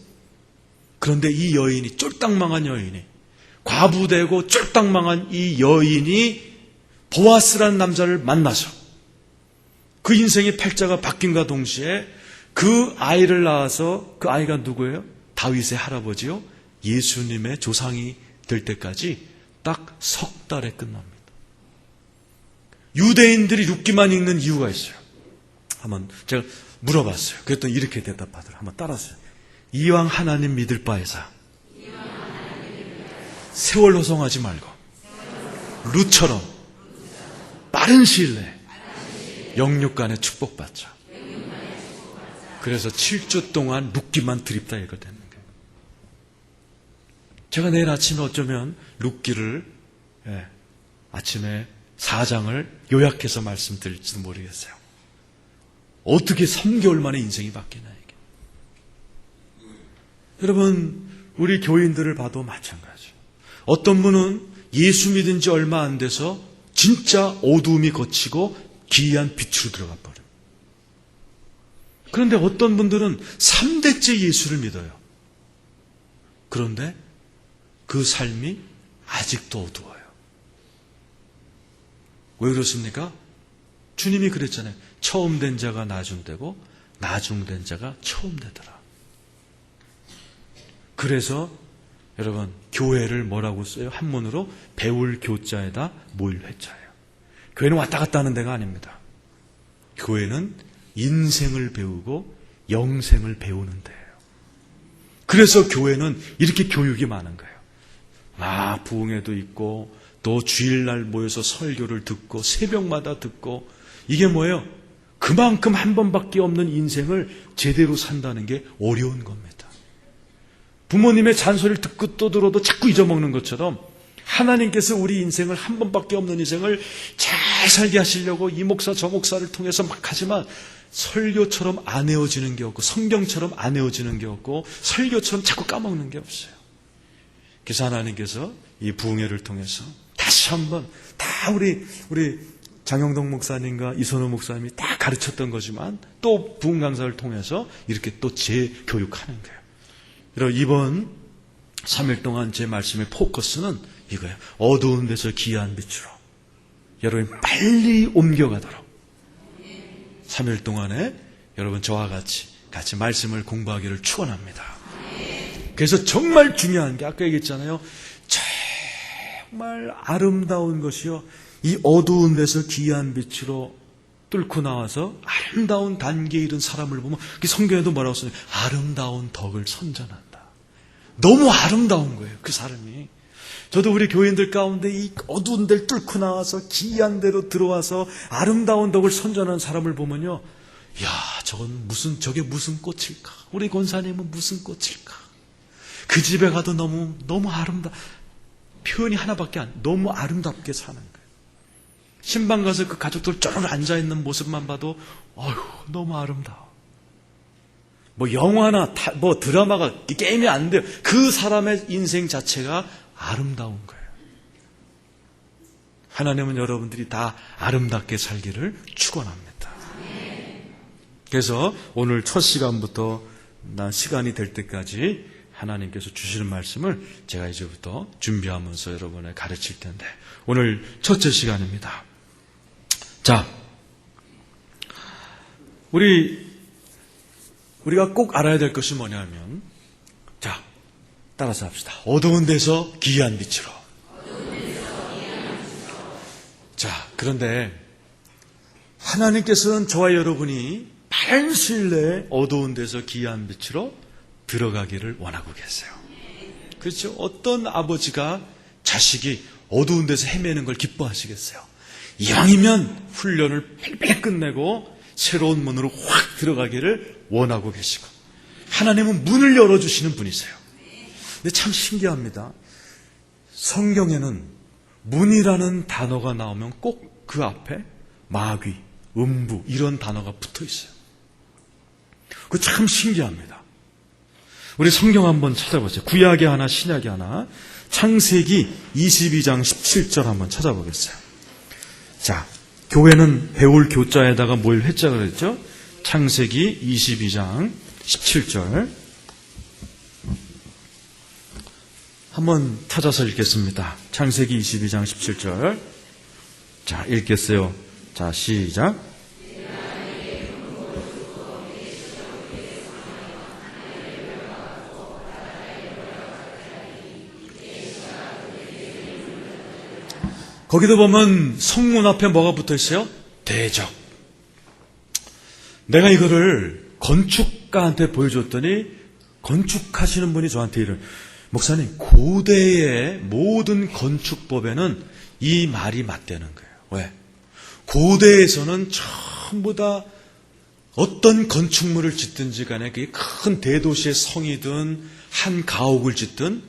그런데 이 여인이, 쫄딱 망한 여인이, 과부되고 쫄딱 망한 이 여인이 보아스라는 남자를 만나서 그 인생의 팔자가 바뀐과 동시에 그 아이를 낳아서, 그 아이가 누구예요? 다윗의 할아버지요, 예수님의 조상이 될 때까지 딱 석 달에 끝납니다. 유대인들이 룻기만 읽는 이유가 있어요. 한번 제가 물어봤어요. 그랬더니 이렇게 대답하더라고요. 한번 따라하세요. 이왕 하나님 믿을 바에서 세월 호송하지 말고 룻처럼 빠른 시일 내에 영육간에 축복받자. 그래서 7주 동안 룻기만 드립다 읽어대는 거예요. 제가 내일 아침에 어쩌면 룻기를 아침에 4장을 요약해서 말씀드릴지도 모르겠어요. 어떻게 3개월 만에 인생이 바뀌나 이게. 여러분, 우리 교인들을 봐도 마찬가지예요. 어떤 분은 예수 믿은 지 얼마 안 돼서 진짜 어두움이 걷히고 기이한 빛으로 들어가 버려요. 그런데 어떤 분들은 3대째 예수를 믿어요. 그런데 그 삶이 아직도 어두워요. 왜 그렇습니까? 주님이 그랬잖아요. 처음 된 자가 나중되고 나중된 자가 처음 되더라. 그래서 여러분, 교회를 뭐라고 써요? 한문으로 배울 교자에다 모일 회자예요. 교회는 왔다 갔다 하는 데가 아닙니다. 교회는 인생을 배우고 영생을 배우는 데예요. 그래서 교회는 이렇게 교육이 많은 거예요. 부흥회도 있고 또 주일날 모여서 설교를 듣고 새벽마다 듣고, 이게 뭐예요? 그만큼 한 번밖에 없는 인생을 제대로 산다는 게 어려운 겁니다. 부모님의 잔소리를 듣고 또 들어도 자꾸 잊어먹는 것처럼 하나님께서 우리 인생을, 한 번밖에 없는 인생을 잘 살게 하시려고 이 목사 저 목사를 통해서 막 하지만 설교처럼 안 외워지는 게 없고 성경처럼 안 외워지는 게 없고 설교처럼 자꾸 까먹는 게 없어요. 그래서 하나님께서 이 부흥회를 통해서 다시 한번 다 우리 장영동 목사님과 이선호 목사님이 다 가르쳤던 거지만 또 부흥 강사를 통해서 이렇게 또 재교육하는 거예요. 여러분, 이번 3일 동안 제 말씀의 포커스는 이거예요. 어두운 데서 귀한 빛으로 여러분 빨리 옮겨가도록 3일 동안에 여러분 저와 같이 말씀을 공부하기를 축원합니다. 그래서 정말 중요한 게 아까 얘기했잖아요. 정말 아름다운 것이요. 이 어두운 데서 귀한 빛으로 뚫고 나와서 아름다운 단계에 이른 사람을 보면 성경에도 뭐라고 써요? 아름다운 덕을 선전한다. 너무 아름다운 거예요. 그 사람이. 저도 우리 교인들 가운데 이 어두운 데를 뚫고 나와서 귀한 데로 들어와서 아름다운 덕을 선전하는 사람을 보면요. 야, 저게 무슨 꽃일까? 우리 권사님은 무슨 꽃일까? 그 집에 가도 너무 표현이 하나밖에 너무 아름답게 사는 거예요. 신방 가서 그 가족들 쭉 앉아있는 모습만 봐도, 너무 아름다워. 영화나 드라마가, 게임이 안 돼요. 그 사람의 인생 자체가 아름다운 거예요. 하나님은 여러분들이 다 아름답게 살기를 축원합니다. 그래서 오늘 첫 시간부터 시간이 될 때까지 하나님께서 주시는 말씀을 제가 이제부터 준비하면서 여러분을 가르칠 텐데 오늘 첫째 시간입니다. 자, 우리가 꼭 알아야 될 것이 뭐냐면, 자, 따라서 합시다. 어두운 데서 귀한 빛으로. 자, 그런데 하나님께서는 저와 여러분이 빠른 시일 내에 어두운 데서 귀한 빛으로 들어가기를 원하고 계세요. 그렇죠? 어떤 아버지가 자식이 어두운 데서 헤매는 걸 기뻐하시겠어요? 이왕이면 훈련을 빨리 끝내고 새로운 문으로 확 들어가기를 원하고 계시고, 하나님은 문을 열어주시는 분이세요. 근데 참 신기합니다. 성경에는 문이라는 단어가 나오면 꼭 그 앞에 마귀, 음부 이런 단어가 붙어 있어요. 그거 참 신기합니다. 우리 성경 한번 찾아보세요. 구약에 하나, 신약에 하나. 창세기 22장 17절 한번 찾아보겠어요. 자, 교회는 배울 교자에다가 뭘 회자가 그랬죠? 창세기 22장 17절. 한번 찾아서 읽겠습니다. 창세기 22장 17절. 자, 읽겠어요. 자, 시작. 거기도 보면 성문 앞에 뭐가 붙어 있어요? 대적. 내가 이거를 건축가한테 보여줬더니 건축하시는 분이 저한테 이를, 목사님, 고대의 모든 건축법에는 이 말이 맞대는 거예요. 왜? 고대에서는 전부 다 어떤 건축물을 짓든지 간에 그게 큰 대도시의 성이든 한 가옥을 짓든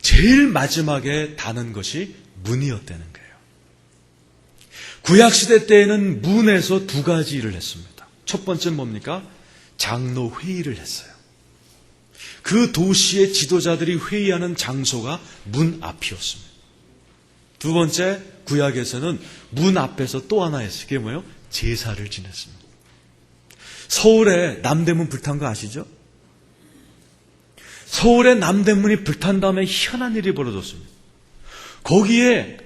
제일 마지막에 다는 것이 문이었다는 거예요. 구약시대 때에는 문에서 두 가지 일을 했습니다. 첫 번째는 뭡니까? 장로회의를 했어요. 그 도시의 지도자들이 회의하는 장소가 문 앞이었습니다. 두 번째, 구약에서는 문 앞에서 또 하나 했어요. 그게 뭐예요? 제사를 지냈습니다. 서울에 남대문 불탄 거 아시죠? 서울의 남대문이 불탄 다음에 희한한 일이 벌어졌습니다. 거기에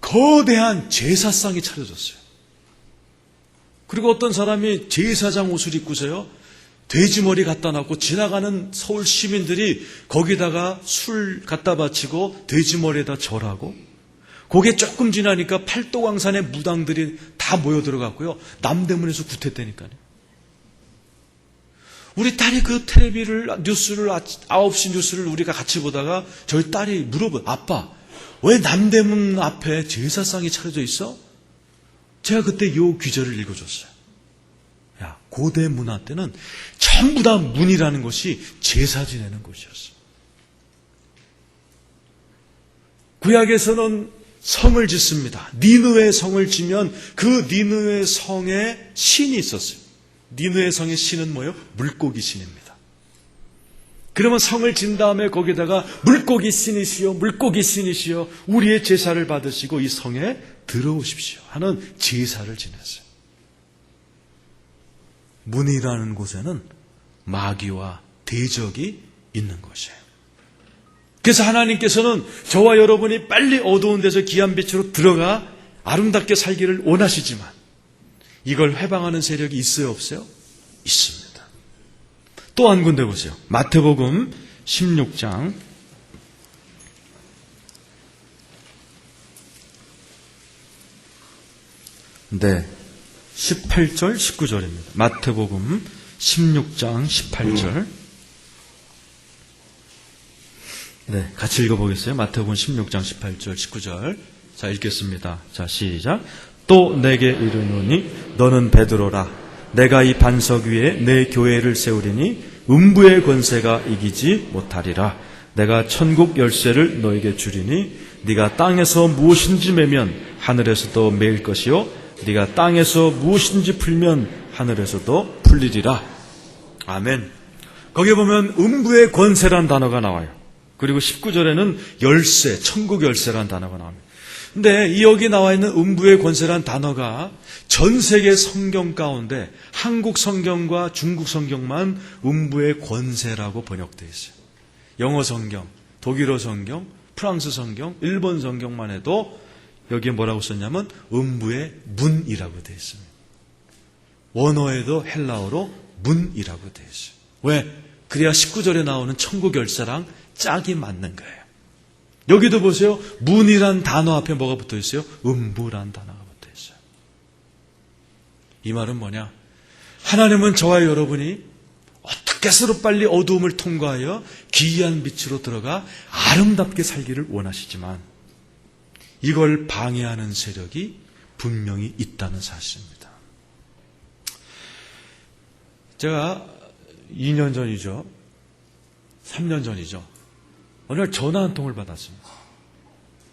거대한 제사상이 차려졌어요. 그리고 어떤 사람이 제사장 옷을 입고서요, 돼지머리 갖다 놨고 지나가는 서울 시민들이 거기다가 술 갖다 바치고 돼지머리에다 절하고, 거기에 조금 지나니까 팔도광산의 무당들이 다 모여 들어갔고요. 남대문에서 구태다니까요. 우리 딸이 그 뉴스를 9시 뉴스를 우리가 같이 보다가 저희 딸이 물어봐요. 아빠, 왜 남대문 앞에 제사상이 차려져 있어? 제가 그때 요 귀절을 읽어줬어요. 야, 고대 문화 때는 전부 다 문이라는 것이 제사 지내는 곳이었어요. 구약에서는 성을 짓습니다. 니느웨 성을 지면 그 니느웨 성에 신이 있었어요. 니느웨 성의 신은 뭐예요? 물고기 신입니다. 그러면 성을 진 다음에 거기다가 물고기 신이시여, 물고기 신이시여, 우리의 제사를 받으시고 이 성에 들어오십시오 하는 제사를 지냈어요. 문이라는 곳에는 마귀와 대적이 있는 것이에요. 그래서 하나님께서는 저와 여러분이 빨리 어두운 데서 귀한 빛으로 들어가 아름답게 살기를 원하시지만 이걸 회방하는 세력이 있어요, 없어요? 있습니다. 또 한 군데 보세요. 마태복음 16장 18절, 19절입니다. 마태복음 16장 18절. 같이 읽어보겠어요. 마태복음 16장 18절, 19절. 자, 읽겠습니다. 자, 시작. 또 내게 이르노니 너는 베드로라. 내가 이 반석 위에 내 교회를 세우리니 음부의 권세가 이기지 못하리라. 내가 천국 열쇠를 너에게 주리니 네가 땅에서 무엇인지 매면 하늘에서도 매일 것이요 네가 땅에서 무엇인지 풀면 하늘에서도 풀리리라. 아멘. 거기에 보면 음부의 권세란 단어가 나와요. 그리고 19절에는 열쇠, 천국 열쇠란 단어가 나옵니다. 근데 여기 나와 있는 음부의 권세란 단어가 전 세계 성경 가운데 한국 성경과 중국 성경만 음부의 권세라고 번역되어 있어요. 영어 성경, 독일어 성경, 프랑스 성경, 일본 성경만 해도 여기에 뭐라고 썼냐면 음부의 문이라고 되어 있습니다. 원어에도 헬라어로 문이라고 되어 있어요. 왜? 그래야 19절에 나오는 천국 열쇠랑 짝이 맞는 거예요. 여기도 보세요. 문이란 단어 앞에 뭐가 붙어 있어요? 음부란 단어가 붙어 있어요. 이 말은 뭐냐? 하나님은 저와 여러분이 어떻게 해서로 빨리 어두움을 통과하여 기이한 빛으로 들어가 아름답게 살기를 원하시지만 이걸 방해하는 세력이 분명히 있다는 사실입니다. 제가 2년 전이죠. 3년 전이죠. 어느 날 전화 한 통을 받았습니다.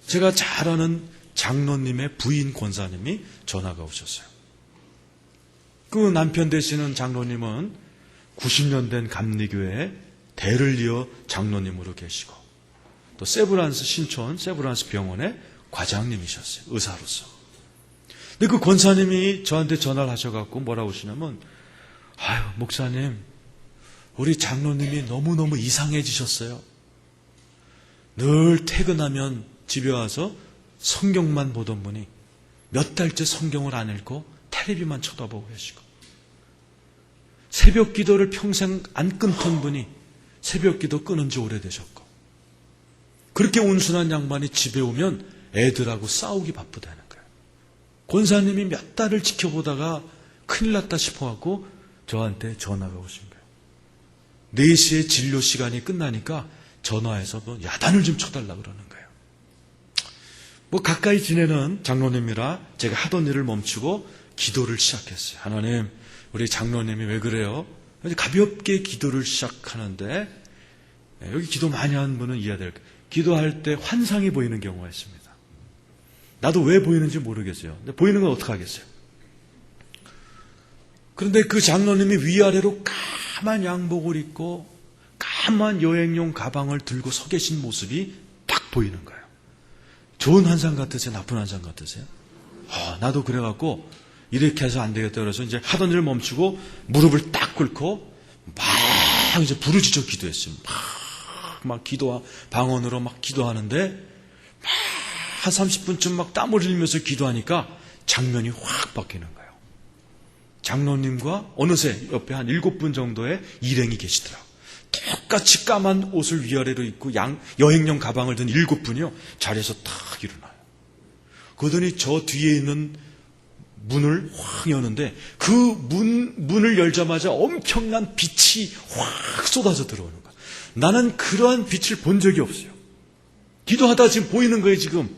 제가 잘 아는 장로님의 부인 권사님이 전화가 오셨어요. 그 남편 되시는 장로님은 90년 된 감리교회에 대를 이어 장로님으로 계시고 또 세브란스 신촌 세브란스 병원의 과장님이셨어요. 의사로서. 근데 그 권사님이 저한테 전화를 하셔갖고 뭐라고 하시냐면 아유 목사님 우리 장로님이 너무너무 이상해지셨어요. 늘 퇴근하면 집에 와서 성경만 보던 분이 몇 달째 성경을 안 읽고 텔레비만 쳐다보고 계시고 새벽 기도를 평생 안 끊던 분이 새벽 기도 끊은 지 오래되셨고 그렇게 온순한 양반이 집에 오면 애들하고 싸우기 바쁘다는 거예요. 권사님이 몇 달을 지켜보다가 큰일 났다 싶어갖고 저한테 전화가 오신 거예요. 4시에 진료 시간이 끝나니까 전화해서 뭐 야단을 좀 쳐달라 그러는 거예요. 뭐 가까이 지내는 장로님이라 제가 하던 일을 멈추고 기도를 시작했어요. 하나님, 우리 장로님이 왜 그래요? 가볍게 기도를 시작하는데 여기 기도 많이 하는 분은 이해될 거예요. 기도할 때 환상이 보이는 경우가 있습니다. 나도 왜 보이는지 모르겠어요. 근데 보이는 건 어떡하겠어요? 그런데 그 장로님이 위아래로 까만 양복을 입고 까만 여행용 가방을 들고 서 계신 모습이 딱 보이는 거예요. 좋은 환상 같으세요? 나쁜 환상 같으세요? 나도 그래갖고 이렇게 해서 안 되겠다 그래서 이제 하던 일을 멈추고 무릎을 딱 꿇고 막 이제 부르짖어 기도했어요. 막 방언으로 막 기도하는데 막 한 30분쯤 막 땀을 흘리면서 기도하니까 장면이 확 바뀌는 거예요. 장로님과 어느새 옆에 한 7분 정도의 일행이 계시더라고요. 똑같이 까만 옷을 위아래로 입고 여행용 가방을 든 7분이요. 자리에서 탁 일어나요. 그러더니 저 뒤에 있는 문을 확 여는데 그 문을 열자마자 엄청난 빛이 확 쏟아져 들어오는 거예요. 나는 그러한 빛을 본 적이 없어요. 기도하다 지금 보이는 거예요. 지금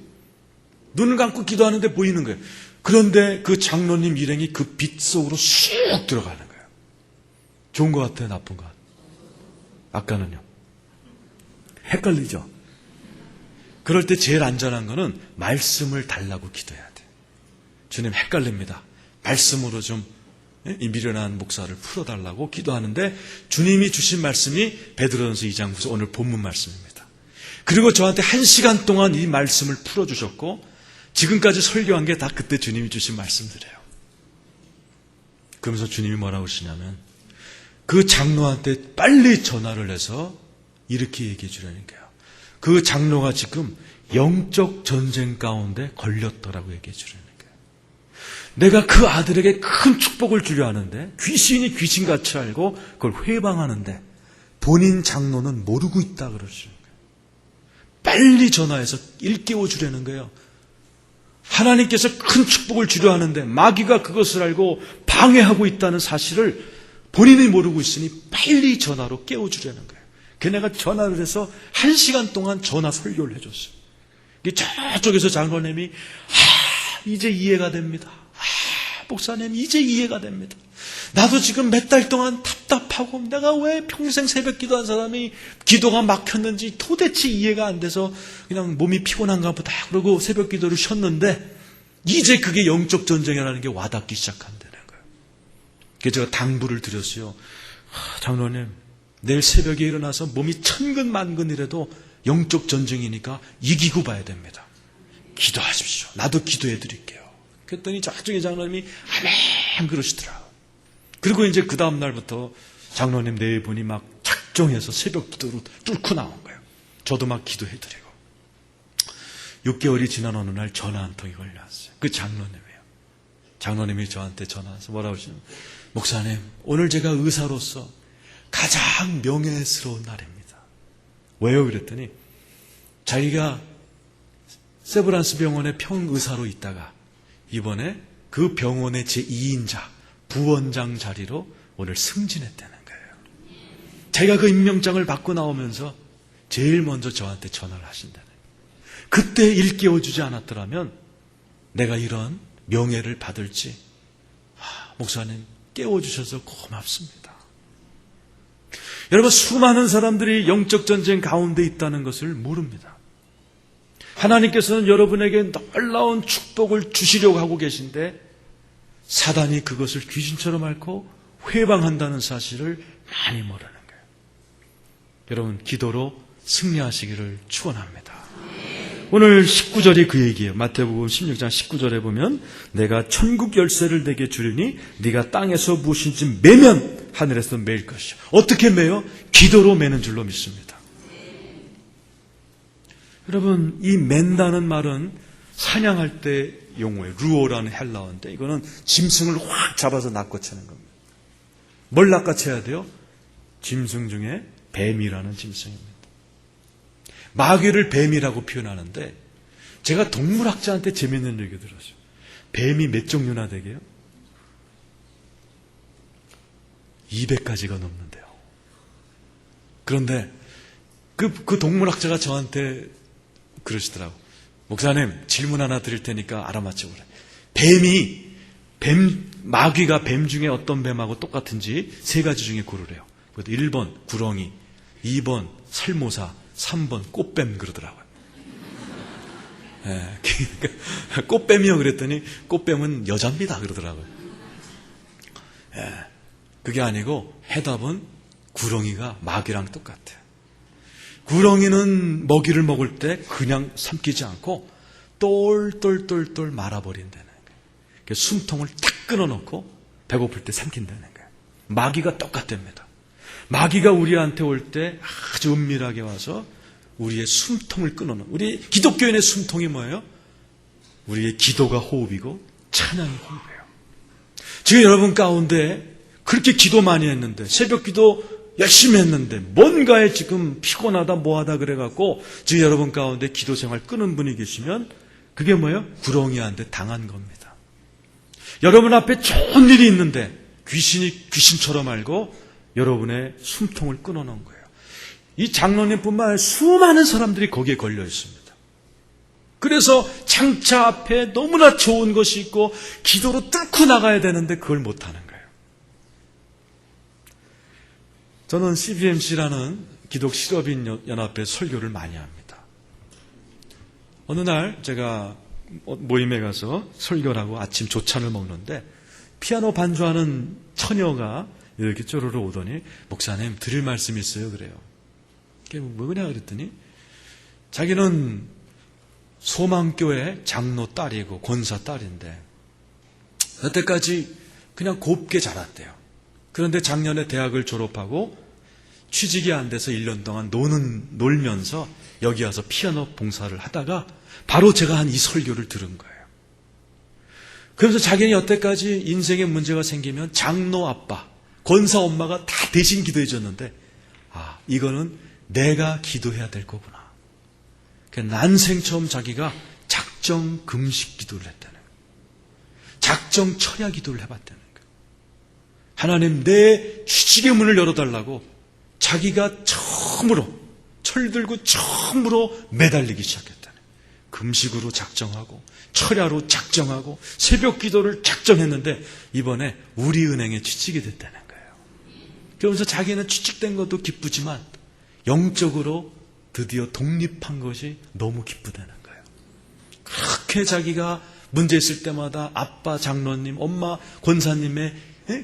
눈을 감고 기도하는데 보이는 거예요. 그런데 그 장로님 일행이 그 빛 속으로 쑥 들어가는 거예요. 좋은 것 같아요? 나쁜 것 같아요? 아까는요. 헷갈리죠? 그럴 때 제일 안전한 거는 말씀을 달라고 기도해야 돼요. 주님 헷갈립니다. 말씀으로 좀 이 미련한 목사를 풀어달라고 기도하는데 주님이 주신 말씀이 베드로전서 2장 9절 오늘 본문 말씀입니다. 그리고 저한테 1시간 동안 이 말씀을 풀어주셨고 지금까지 설교한 게 다 그때 주님이 주신 말씀들이에요. 그러면서 주님이 뭐라고 하시냐면 그 장로한테 빨리 전화를 해서 이렇게 얘기해 주라는 거예요. 그 장로가 지금 영적 전쟁 가운데 걸렸더라고 얘기해 주려는 거예요. 내가 그 아들에게 큰 축복을 주려 하는데 귀신이 귀신같이 알고 그걸 회방하는데 본인 장로는 모르고 있다 그러시는 거예요. 빨리 전화해서 일깨워 주려는 거예요. 하나님께서 큰 축복을 주려 하는데 마귀가 그것을 알고 방해하고 있다는 사실을 본인이 모르고 있으니 빨리 전화로 깨워주려는 거예요. 걔네가 전화를 해서 1시간 동안 전화 설교를 해줬어요. 저쪽에서 장로님이 이제 이해가 됩니다. 목사님 이제 이해가 됩니다. 나도 지금 몇 달 동안 답답하고 내가 왜 평생 새벽 기도한 사람이 기도가 막혔는지 도대체 이해가 안 돼서 그냥 몸이 피곤한가 보다 그러고 새벽 기도를 쉬었는데 이제 그게 영적 전쟁이라는 게 와닿기 시작한다는 거예요. 그래서 제가 당부를 드렸어요. 장로님 내일 새벽에 일어나서 몸이 천근만근이라도 영적 전쟁이니까 이기고 봐야 됩니다. 기도하십시오. 나도 기도해 드릴게요. 그랬더니 저쪽에 장로님이 아멘 그러시더라고요. 그리고 이제 그 다음 날부터 장로님 네 분이 막 작정해서 새벽 기도로 뚫고 나온 거예요. 저도 막 기도해 드리고 6개월이 지난 어느 날 전화 한 통이 걸려왔어요. 그 장로님이에요. 장로님이 저한테 전화해서 뭐라고 하시냐면 목사님 오늘 제가 의사로서 가장 명예스러운 날입니다. 왜요? 그랬더니 자기가 세브란스 병원의 평의사로 있다가 이번에 그 병원의 제2인자 부원장 자리로 오늘 승진했다는 거예요. 자기가 그 임명장을 받고 나오면서 제일 먼저 저한테 전화를 하신다는 거예요. 그때 일깨워주지 않았더라면 내가 이런 명예를 받을지 목사님 깨워주셔서 고맙습니다. 여러분 수많은 사람들이 영적 전쟁 가운데 있다는 것을 모릅니다. 하나님께서는 여러분에게 놀라운 축복을 주시려고 하고 계신데 사단이 그것을 귀신처럼 앓고 회방한다는 사실을 많이 모르는 거예요. 여러분 기도로 승리하시기를 축원합니다. 오늘 19절이 그 얘기예요. 마태복음 16장 19절에 보면 내가 천국 열쇠를 내게 주리니 네가 땅에서 무엇인지 매면 하늘에서 매일 것이요. 어떻게 매요? 기도로 매는 줄로 믿습니다. 여러분 이 맨다는 말은 사냥할 때 용어예요. 루오라는 헬라어인데 이거는 짐승을 확 잡아서 낚아채는 겁니다. 뭘 낚아채야 돼요? 짐승 중에 뱀이라는 짐승입니다. 마귀를 뱀이라고 표현하는데 제가 동물학자한테 재밌는 얘기 들었어요. 뱀이 몇 종류나 되게요? 200가지가 넘는데요. 그런데 그 동물학자가 저한테 그러시더라고. 목사님 질문 하나 드릴 테니까 알아맞히고 그래. 마귀가 뱀 중에 어떤 뱀하고 똑같은지 3가지 중에 고르래요. 1번 구렁이, 2번 살모사, 3번 꽃뱀 그러더라고요. 예, 그러니까 꽃뱀이요 그랬더니 꽃뱀은 여자입니다 그러더라고요. 예, 그게 아니고 해답은 구렁이가 마귀랑 똑같아요. 구렁이는 먹이를 먹을 때 그냥 삼키지 않고 똘똘똘똘 말아버린다는 거예요. 숨통을 탁 끊어놓고 배고플 때 삼킨다는 거예요. 마귀가 똑같답니다. 마귀가 우리한테 올 때 아주 은밀하게 와서 우리의 숨통을 끊어놓는, 우리 기독교인의 숨통이 뭐예요? 우리의 기도가 호흡이고 찬양이 호흡이에요. 지금 여러분 가운데 그렇게 기도 많이 했는데 새벽 기도 열심히 했는데 뭔가에 지금 피곤하다 뭐하다 그래갖고 지금 여러분 가운데 기도 생활 끊은 분이 계시면 그게 뭐예요? 구렁이한테 당한 겁니다. 여러분 앞에 좋은 일이 있는데 귀신이 귀신처럼 알고 여러분의 숨통을 끊어놓은 거예요. 이 장로님뿐만 아니라 수많은 사람들이 거기에 걸려 있습니다. 그래서 장차 앞에 너무나 좋은 것이 있고 기도로 뚫고 나가야 되는데 그걸 못하는 거예요. 저는 CBMC라는 기독 실업인 연합회 설교를 많이 합니다. 어느 날 제가 모임에 가서 설교를 하고 아침 조찬을 먹는데 피아노 반주하는 처녀가 이렇게 쪼르르 오더니 목사님 드릴 말씀이 있어요 그래요. 그게 뭐냐 그랬더니 자기는 소망교회 장로 딸이고 권사 딸인데 여태까지 그냥 곱게 자랐대요. 그런데 작년에 대학을 졸업하고 취직이 안 돼서 1년 동안 놀면서 여기 와서 피아노 봉사를 하다가 바로 제가 한 이 설교를 들은 거예요. 그래서 자기는 여태까지 인생에 문제가 생기면 장로 아빠, 권사 엄마가 다 대신 기도해 줬는데 이거는 내가 기도해야 될 거구나. 난생 처음 자기가 작정 금식 기도를 했다는 거예요. 작정 철야 기도를 해봤다는 거예요. 하나님, 내 취직의 문을 열어달라고 자기가 처음으로 철들고 처음으로 매달리기 시작했다는 거예요. 금식으로 작정하고 철야로 작정하고 새벽 기도를 작정했는데 이번에 우리은행에 취직이 됐다는 거예요. 그러면서 자기는 취직된 것도 기쁘지만 영적으로 드디어 독립한 것이 너무 기쁘다는 거예요. 그렇게 자기가 문제 있을 때마다 아빠 장로님, 엄마 권사님의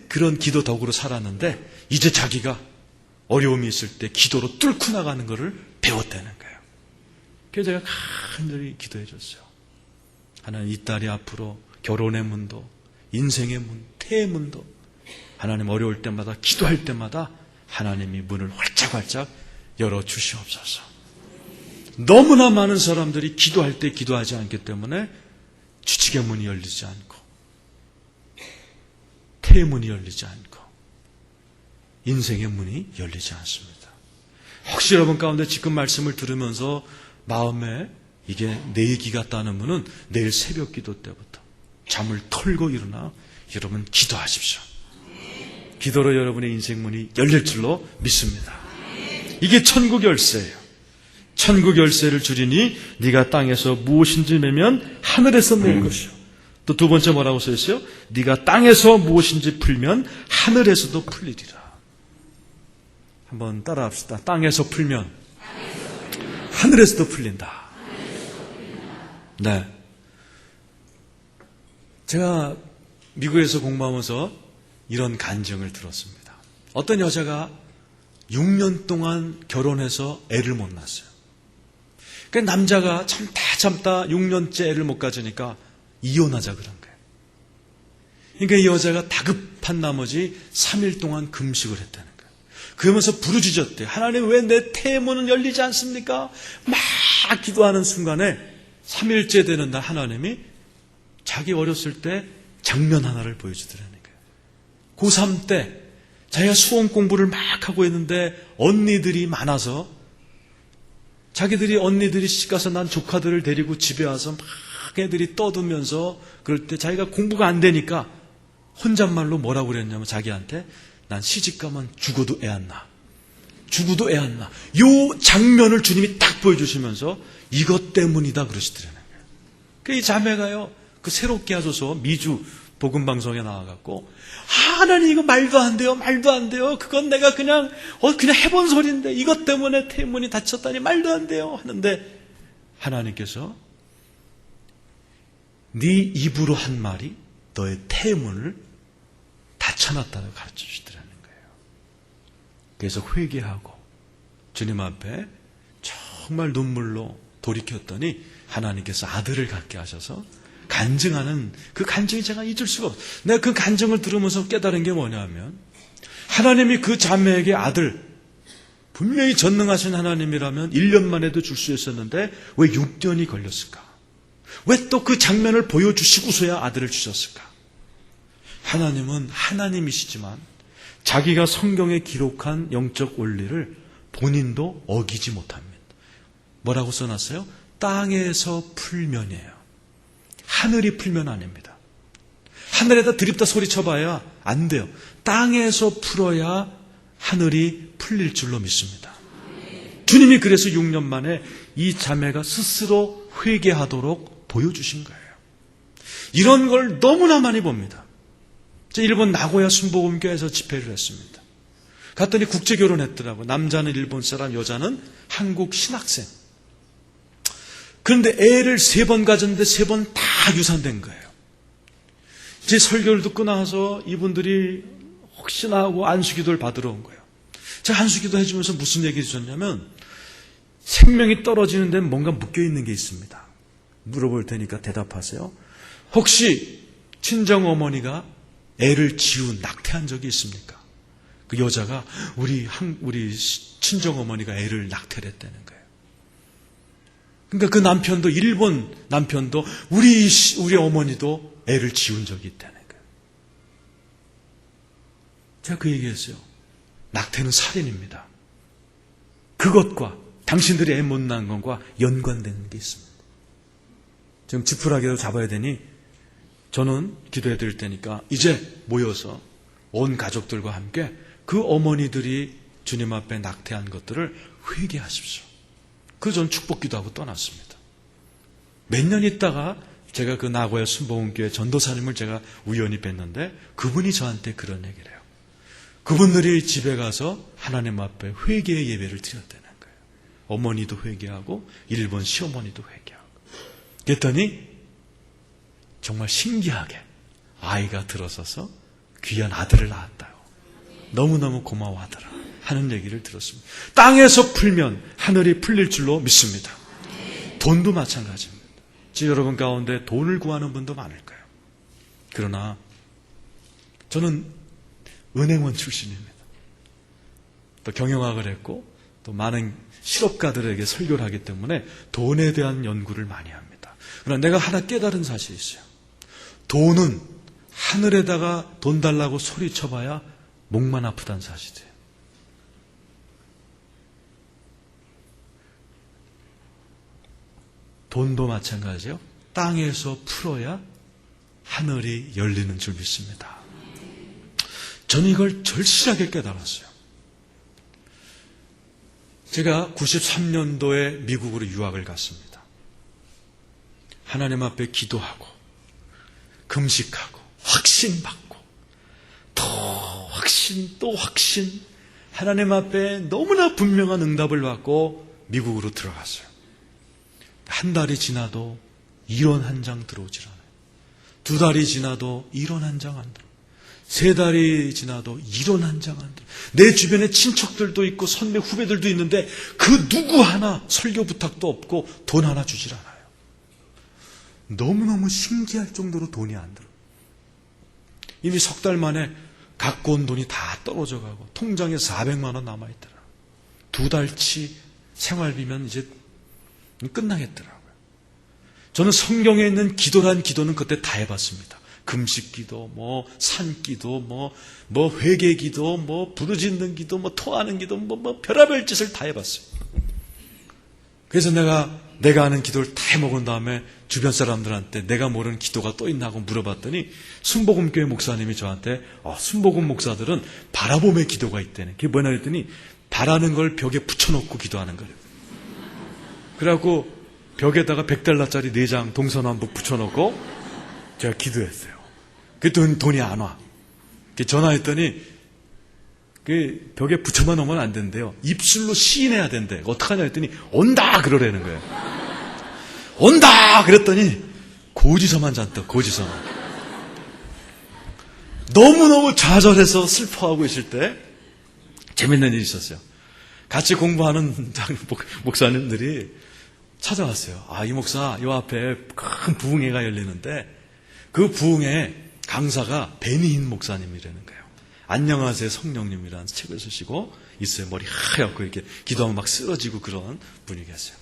그런 기도 덕으로 살았는데 이제 자기가 어려움이 있을 때 기도로 뚫고 나가는 것을 배웠다는 거예요. 그래서 제가 간절히 기도해 줬어요. 하나님, 이 딸이 앞으로 결혼의 문도, 인생의 문, 태의 문도 하나님 어려울 때마다 기도할 때마다 하나님이 문을 활짝활짝 열어주시옵소서. 너무나 많은 사람들이 기도할 때 기도하지 않기 때문에 취직의 문이 열리지 않고 태의 문이 열리지 않고 인생의 문이 열리지 않습니다. 혹시 여러분 가운데 지금 말씀을 들으면서 마음에 이게 내 얘기 같다는 분은 내일 새벽 기도 때부터 잠을 털고 일어나 여러분 기도하십시오. 기도로 여러분의 인생 문이 열릴 줄로 믿습니다. 이게 천국 열쇠예요. 천국 열쇠를 주리니 네가 땅에서 무엇인지 매면 하늘에서 맬 것이요. 또 두 번째 뭐라고 써 있어요? 네가 땅에서 무엇인지 풀면 하늘에서도 풀리리라. 한번 따라합시다. 땅에서 풀면 하늘에서도 풀린다. 네. 제가 미국에서 공부하면서 이런 간증을 들었습니다. 어떤 여자가 6년 동안 결혼해서 애를 못 낳았어요. 그 남자가 참다 6년째 애를 못 가지니까 이혼하자 그런 거예요. 그러니까 이 여자가 다급한 나머지 3일 동안 금식을 했다는 거예요. 그러면서 부르짖었대요. 하나님, 왜 내 태의 문은 열리지 않습니까? 막 기도하는 순간에 3일째 되는 날 하나님이 자기 어렸을 때 장면 하나를 보여주더라는 거예요. 고3 때 자기가 수험 공부를 막 하고 있는데 언니들이 많아서 언니들이 시집가서 난 조카들을 데리고 집에 와서 막 애들이 떠들면서 그럴 때 자기가 공부가 안 되니까 혼잣말로 뭐라고 그랬냐면 자기한테 난 시집가면 죽어도 애 안 낳아. 죽어도 애 안 낳아. 요 장면을 주님이 딱 보여주시면서 이것 때문이다 그러시더라고요. 이 자매가요, 그 새롭게 하소서 미주 복음방송에 나와갖고 하나님 이거 말도 안 돼요. 그건 내가 그냥 해본 소리인데 이것 때문에 태문이 닫혔다니 말도 안 돼요 하는데 하나님께서 네 입으로 한 말이 너의 태문을 닫혀놨다고 가르쳐 주시더라는 거예요. 그래서 회개하고 주님 앞에 정말 눈물로 돌이켰더니 하나님께서 아들을 갖게 하셔서 간증하는 그 간증이 제가 잊을 수가 없어요. 내가 그 간증을 들으면서 깨달은 게 뭐냐면 하나님이 그 자매에게 아들, 분명히 전능하신 하나님이라면 1년만 해도 줄 수 있었는데 왜 6년이 걸렸을까? 왜 또 그 장면을 보여주시고서야 아들을 주셨을까? 하나님은 하나님이시지만 자기가 성경에 기록한 영적 원리를 본인도 어기지 못합니다. 뭐라고 써놨어요? 땅에서 풀면이에요. 하늘이 풀면 아닙니다. 하늘에다 드립다 소리쳐봐야 안 돼요. 땅에서 풀어야 하늘이 풀릴 줄로 믿습니다. 주님이 그래서 6년 만에 이 자매가 스스로 회개하도록 보여주신 거예요. 이런 걸 너무나 많이 봅니다. 일본 나고야 순복음교회에서 집회를 했습니다. 갔더니 국제결혼했더라고요. 남자는 일본 사람, 여자는 한국 신학생. 그런데 애를 3번 가졌는데 3번 다 유산된 거예요. 제 설교를 듣고 나서 이분들이 혹시나 하고 안수기도를 받으러 온 거예요. 제가 안수기도 해주면서 무슨 얘기를 해줬냐면 생명이 떨어지는 데는 뭔가 묶여있는 게 있습니다. 물어볼 테니까 대답하세요. 혹시 친정어머니가 애를 낙태한 적이 있습니까? 그 여자가 우리 친정어머니가 애를 낙태를 했다는 거예요. 그러니까 그 남편도, 일본 남편도 우리 어머니도 애를 지운 적이 있다는 거예요. 제가 그 얘기했어요. 낙태는 살인입니다. 그것과 당신들이 애 못 낳은 것과 연관되는 게 있습니다. 지금 지푸라기로 잡아야 되니 저는 기도해 드릴 테니까 이제 모여서 온 가족들과 함께 그 어머니들이 주님 앞에 낙태한 것들을 회개하십시오. 그래서 저는 축복기도하고 떠났습니다. 몇 년 있다가 제가 그 나고야 순복음교회 전도사님을 제가 우연히 뵀는데 그분이 저한테 그런 얘기를 해요. 그분들이 집에 가서 하나님 앞에 회개의 예배를 드렸다는 거예요. 어머니도 회개하고 일본 시어머니도 회개하고. 그랬더니 정말 신기하게 아이가 들어서서 귀한 아들을 낳았다요. 너무너무 고마워하더라 하는 얘기를 들었습니다. 땅에서 풀면 하늘이 풀릴 줄로 믿습니다. 돈도 마찬가지입니다. 지금 여러분 가운데 돈을 구하는 분도 많을 거예요. 그러나 저는 은행원 출신입니다. 또 경영학을 했고 또 많은 실업가들에게 설교를 하기 때문에 돈에 대한 연구를 많이 합니다. 그러나 내가 하나 깨달은 사실이 있어요. 돈은 하늘에다가 돈 달라고 소리쳐봐야 목만 아프다는 사실이에요. 돈도 마찬가지예요. 땅에서 풀어야 하늘이 열리는 줄 믿습니다. 저는 이걸 절실하게 깨달았어요. 제가 93년도에 미국으로 유학을 갔습니다. 하나님 앞에 기도하고 금식하고 확신받고 더 확신 또 확신 하나님 앞에 너무나 분명한 응답을 받고 미국으로 들어갔어요. 한 달이 지나도 이론 한 장 들어오질 않아요. 두 달이 지나도 이론 한 장 안 들어요. 세 달이 지나도 이론 한 장 안 들어요. 내 주변에 친척들도 있고 선배 후배들도 있는데 그 누구 하나 설교 부탁도 없고 돈 하나 주질 않아요. 너무너무 신기할 정도로 돈이 안 들어요. 이미 석 달 만에 갖고 온 돈이 다 떨어져 가고 통장에 400만 원 남아있더라. 두 달치 생활비면 이제 끝나겠더라고요. 저는 성경에 있는 기도란 기도는 그때 다 해봤습니다. 금식 기도, 산기도, 회개 기도, 부르짖는 기도, 토하는 기도, 별의별 짓을 다 해봤어요. 그래서 내가 아는 기도를 다 해먹은 다음에 주변 사람들한테 내가 모르는 기도가 또 있나 하고 물어봤더니 순복음교회 목사님이 저한테 순복음 목사들은 바라봄의 기도가 있다네. 그게 뭐냐 했더니 바라는 걸 벽에 붙여놓고 기도하는 거예요. 그래갖고 벽에다가 $100짜리 4장 동서남북 붙여놓고 제가 기도했어요. 그랬더니 돈이 안 와. 전화했더니 그 벽에 붙여만 놓으면 안 된대요. 입술로 시인해야 된대. 어떡하냐 했더니 온다 그러라는 거예요. 온다 그랬더니 고지서만 잔뜩 고지서만. 너무너무 좌절해서 슬퍼하고 있을 때 재밌는 일이 있었어요. 같이 공부하는 목사님들이 찾아왔어요. 이 목사 요 앞에 큰 부흥회가 열리는데 그 부흥회 강사가 베니힌 목사님이라는 거예요. 안녕하세요 성령님이라는 책을 쓰시고 있어요. 머리 하얗고 이렇게 기도하면 막 쓰러지고 그런 분이 계세요.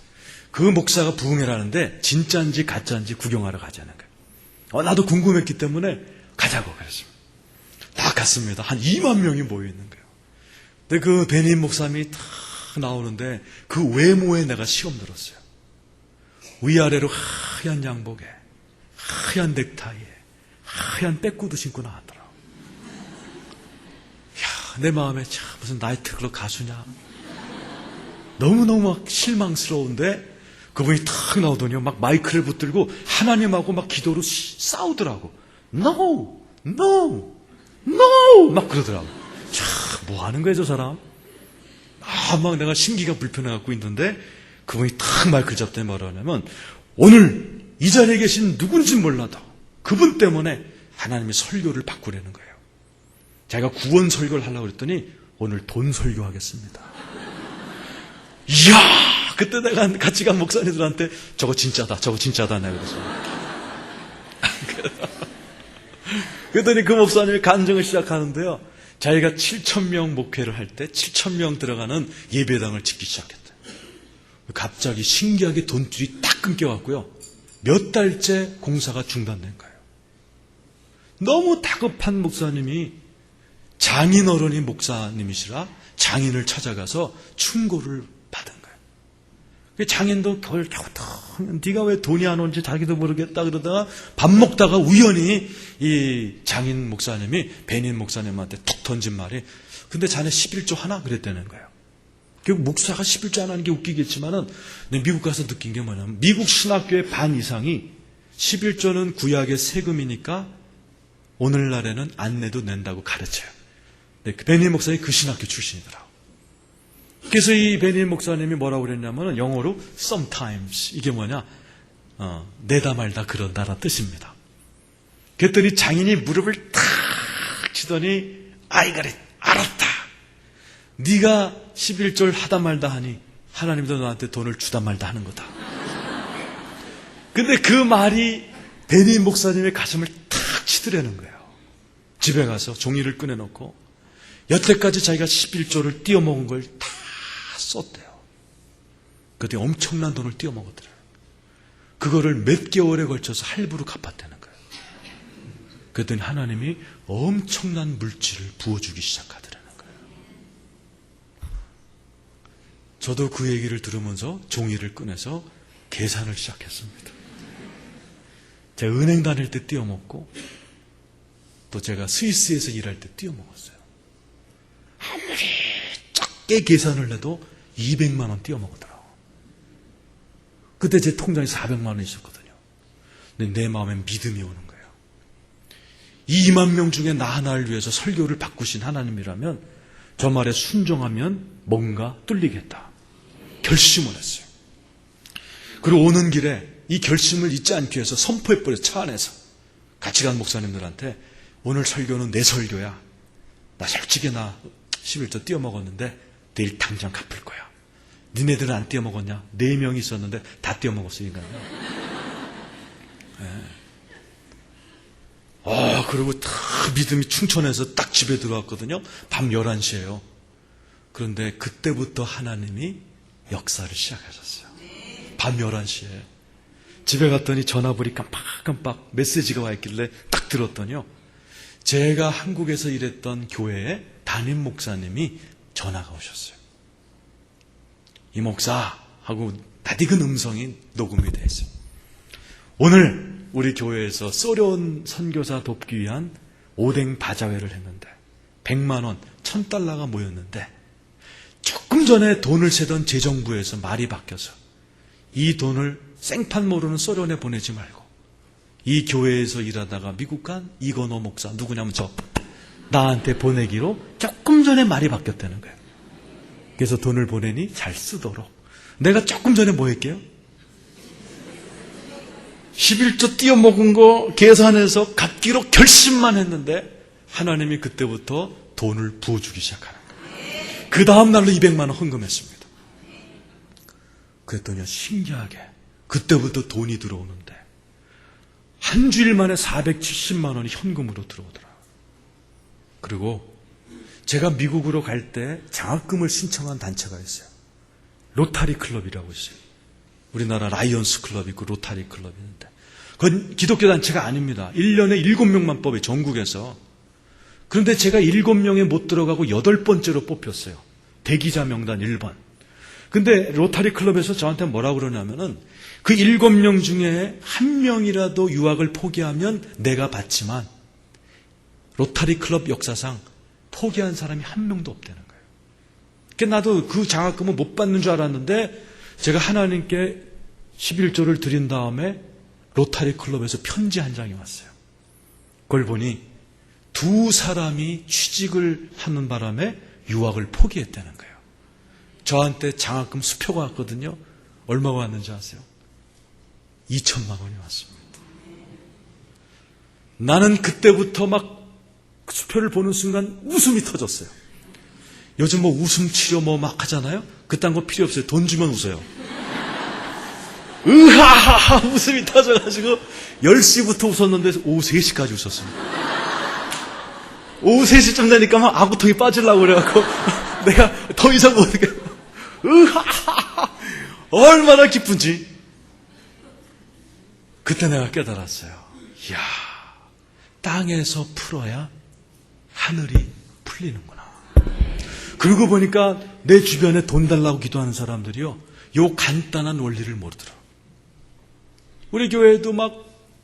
그 목사가 부흥회를 하는데 진짜인지 가짜인지 구경하러 가자는 거예요. 나도 궁금했기 때문에 가자고 그랬습니다. 딱 갔습니다. 한 2만 명이 모여 있는 거예요. 근데 그 베니힌 목사님이 딱 나오는데 그 외모에 내가 시험 들었어요. 위아래로 하얀 양복에 하얀 넥타이에 하얀 백구도 신고 나왔더라고. 내 마음에 참 무슨 나이트클럽 가수냐. 너무너무 막 실망스러운데 그분이 탁 나오더니 막 마이크를 붙들고 하나님하고 막 기도로 싸우더라고. No! No! No! 막 그러더라고. 참 뭐 하는 거야 저 사람. 막 내가 심기가 불편해갖고 있는데 그분이 탁 마이크를 잡더니 뭐라 하냐면 오늘 이 자리에 계신 누군지 몰라도 그분 때문에 하나님이 설교를 바꾸려는 거예요. 제가 구원 설교를 하려고 그랬더니 오늘 돈 설교하겠습니다. 이야! 그때 내가 같이 간 목사님들한테 저거 진짜다 내가 그랬어요. 그랬더니 그 목사님이 간증을 시작하는데요. 자기가 7,000명 목회를 할 때 7,000명 들어가는 예배당을 짓기 시작했다. 갑자기 신기하게 돈줄이 딱 끊겨갖고요. 몇 달째 공사가 중단된 거예요. 너무 다급한 목사님이 장인 어른이 목사님이시라 장인을 찾아가서 충고를 받은 거예요. 장인도 겨우 네가 왜 돈이 안 오는지 자기도 모르겠다 그러다가 밥 먹다가 우연히 이 장인 목사님이 베닌 목사님한테 툭 던진 말이 근데 자네 11조 하나? 그랬다는 거예요. 결국 목사가 11조 하나 하는 게 웃기겠지만은 미국 가서 느낀 게 뭐냐면 미국 신학교의 반 이상이 11조는 구약의 세금이니까 오늘날에는 안 내도 낸다고 가르쳐요. 베닌 목사님이 그 신학교 출신이더라고요. 그래서 이 베닌 목사님이 뭐라고 그랬냐면 영어로 sometimes 이게 뭐냐 내다 말다 그런다라는 뜻입니다. 그랬더니 장인이 무릎을 탁 치더니 아이가 알았다. 네가 11조를 하다 말다 하니 하나님도 너한테 돈을 주다 말다 하는 거다. 근데 그 말이 베닌 목사님의 가슴을 탁 치더라는 거예요. 집에 가서 종이를 꺼내놓고 여태까지 자기가 11조를 띄어먹은 걸 다 썼대요. 그때 엄청난 돈을 띄어먹었더래요. 그거를 몇 개월에 걸쳐서 할부로 갚았다는 거예요. 그랬더니 하나님이 엄청난 물질을 부어주기 시작하더라는 거예요. 저도 그 얘기를 들으면서 종이를 꺼내서 계산을 시작했습니다. 제가 은행 다닐 때 띄어먹고 또 제가 스위스에서 일할 때 띄어먹었어요. 아무리 작게 계산을 해도 200만 원 띄어먹었더라고. 그때 제 통장에 400만 원이 있었거든요. 근데 내 마음에 믿음이 오는 거예요. 2만 명 중에 나 하나를 위해서 설교를 바꾸신 하나님이라면 저 말에 순종하면 뭔가 뚫리겠다. 결심을 했어요. 그리고 오는 길에 이 결심을 잊지 않기 위해서 선포해버려서 차 안에서 같이 간 목사님들한테 오늘 설교는 내 설교야. 나 솔직히 나 11조 띄어먹었는데 내일 당장 갚을 거야. 니네들은 안 띄어먹었냐? 4명이 있었는데 다 띄어먹었어, 인간이. 네. 그리고 다 믿음이 충천해서 딱 집에 들어왔거든요. 밤 11시에요. 그런데 그때부터 하나님이 역사를 시작하셨어요. 밤 11시에. 집에 갔더니 전화불이 깜빡깜빡 메시지가 와 있길래 딱 들었더니요. 제가 한국에서 일했던 교회에 담임 목사님이 전화가 오셨어요. 이 목사 하고 낯익은 음성이 녹음이 되어 있어요. 오늘 우리 교회에서 쏘려온 선교사 돕기 위한 오뎅 바자회를 했는데 100만 원, 1000달러가 모였는데 조금 전에 돈을 세던 재정부에서 말이 바뀌어서 이 돈을 생판 모르는 소련에 보내지 말고 이 교회에서 일하다가 미국 간 이건호 목사 누구냐면 저 나한테 보내기로 조금 전에 말이 바뀌었다는 거예요. 그래서 돈을 보내니 잘 쓰도록. 내가 조금 전에 뭐 했게요? 11조 띄어먹은 거 계산해서 갚기로 결심만 했는데 하나님이 그때부터 돈을 부어주기 시작하는 거예요. 그 다음 날로 200만 원 헌금했습니다. 그랬더니 신기하게 그때부터 돈이 들어오는데 한 주일 만에 470만 원이 현금으로 들어오더라. 그리고 제가 미국으로 갈 때 장학금을 신청한 단체가 있어요. 로타리 클럽이라고 있어요. 우리나라 라이언스 클럽이 있고 로타리 클럽이 있는데 그건 기독교 단체가 아닙니다. 1년에 7명만 뽑아요. 전국에서. 그런데 제가 7명에 못 들어가고 8번째로 뽑혔어요. 대기자 명단 1번. 근데 로타리 클럽에서 저한테 뭐라고 그러냐면은 그 7명 중에 한 명이라도 유학을 포기하면 내가 받지만 로타리 클럽 역사상 포기한 사람이 한 명도 없다는 거예요. 그러니까 나도 그 장학금을 못 받는 줄 알았는데 제가 하나님께 11조를 드린 다음에 로타리 클럽에서 편지 한 장이 왔어요. 그걸 보니 두 사람이 취직을 하는 바람에 유학을 포기했다는 거예요. 저한테 장학금 수표가 왔거든요. 얼마가 왔는지 아세요? 2천만 원이 왔습니다. 나는 그때부터 막 수표를 보는 순간 웃음이 터졌어요. 요즘 뭐 웃음 치료 뭐 막 하잖아요. 그딴 거 필요 없어요. 돈 주면 웃어요. 으하하하 웃음이 터져가지고 10시부터 웃었는데 오후 3시까지 웃었습니다. 오후 3시쯤 되니까 막 아구통이 빠지려고 그래갖고 내가 더 이상 못하게 얼마나 기쁜지 그때 내가 깨달았어요. 이야, 땅에서 풀어야 하늘이 풀리는구나. 그러고 보니까 내 주변에 돈 달라고 기도하는 사람들이요, 요 간단한 원리를 모르더라. 우리 교회에도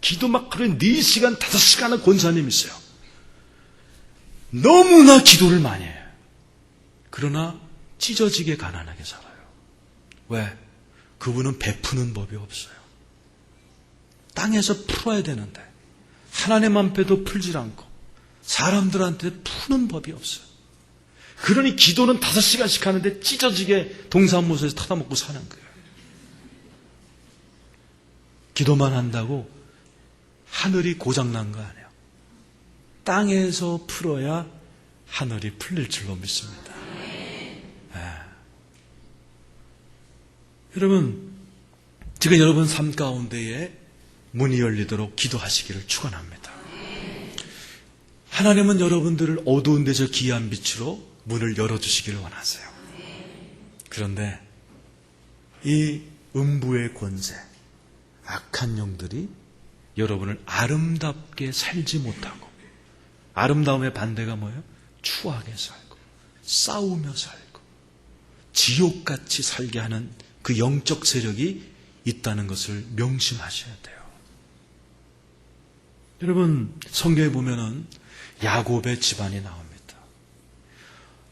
기도 하루에 4시간, 5시간은 권사님 있어요. 너무나 기도를 많이 해요. 그러나 찢어지게 가난하게 살아요. 왜? 그분은 베푸는 법이 없어요. 땅에서 풀어야 되는데 하나님 앞에도 풀질 않고 사람들한테 푸는 법이 없어요. 그러니 기도는 5시간씩 하는데 찢어지게 동사무소에서 타다먹고 사는 거예요. 기도만 한다고 하늘이 고장난 거 아니에요. 땅에서 풀어야 하늘이 풀릴 줄로 믿습니다. 여러분, 지금 여러분 삶 가운데에 문이 열리도록 기도하시기를 축원합니다. 하나님은 여러분들을 어두운 데서 귀한 빛으로 문을 열어주시기를 원하세요. 그런데 이 음부의 권세, 악한 영들이 여러분을 아름답게 살지 못하고, 아름다움의 반대가 뭐예요? 추하게 살고 싸우며 살고 지옥같이 살게 하는 그 영적 세력이 있다는 것을 명심하셔야 돼요. 여러분, 성경에 보면은 야곱의 집안이 나옵니다.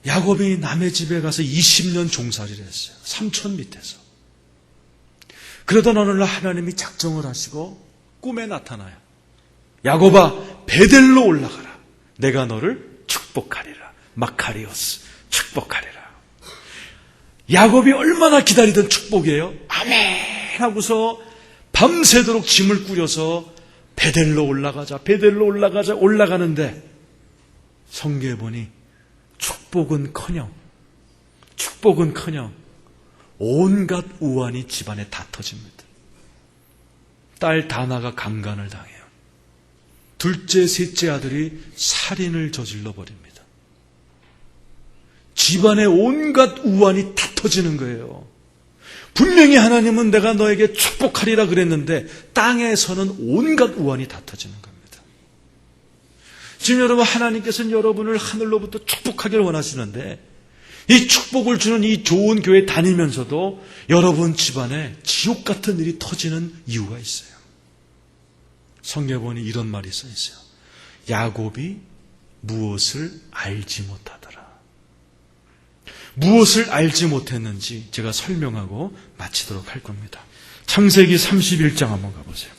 야곱이 남의 집에 가서 20년 종살이를 했어요. 삼촌 밑에서. 그러던 어느 날 하나님이 작정을 하시고 꿈에 나타나요. 야곱아, 베델로 올라가라. 내가 너를 축복하리라. 마카리오스, 축복하리라. 야곱이 얼마나 기다리던 축복이에요. 아멘 하고서 밤새도록 짐을 꾸려서 베델로 올라가자, 베델로 올라가자, 올라가는데 성경에 보니 축복은커녕 온갖 우환이 집안에 다 터집니다. 딸 다나가 강간을 당해요. 둘째, 셋째 아들이 살인을 저질러 버립니다. 집안에 온갖 우환이 다 터지는 거예요. 분명히 하나님은 내가 너에게 축복하리라 그랬는데 땅에서는 온갖 우환이 다 터지는 겁니다. 지금 여러분, 하나님께서는 여러분을 하늘로부터 축복하기를 원하시는데 이 축복을 주는 이 좋은 교회 다니면서도 여러분 집안에 지옥 같은 일이 터지는 이유가 있어요. 성경에 보니 이런 말이 써 있어요. 야곱이 무엇을 알지 못하더라. 무엇을 알지 못했는지 제가 설명하고 마치도록 할 겁니다. 창세기 31장 한번 가보세요.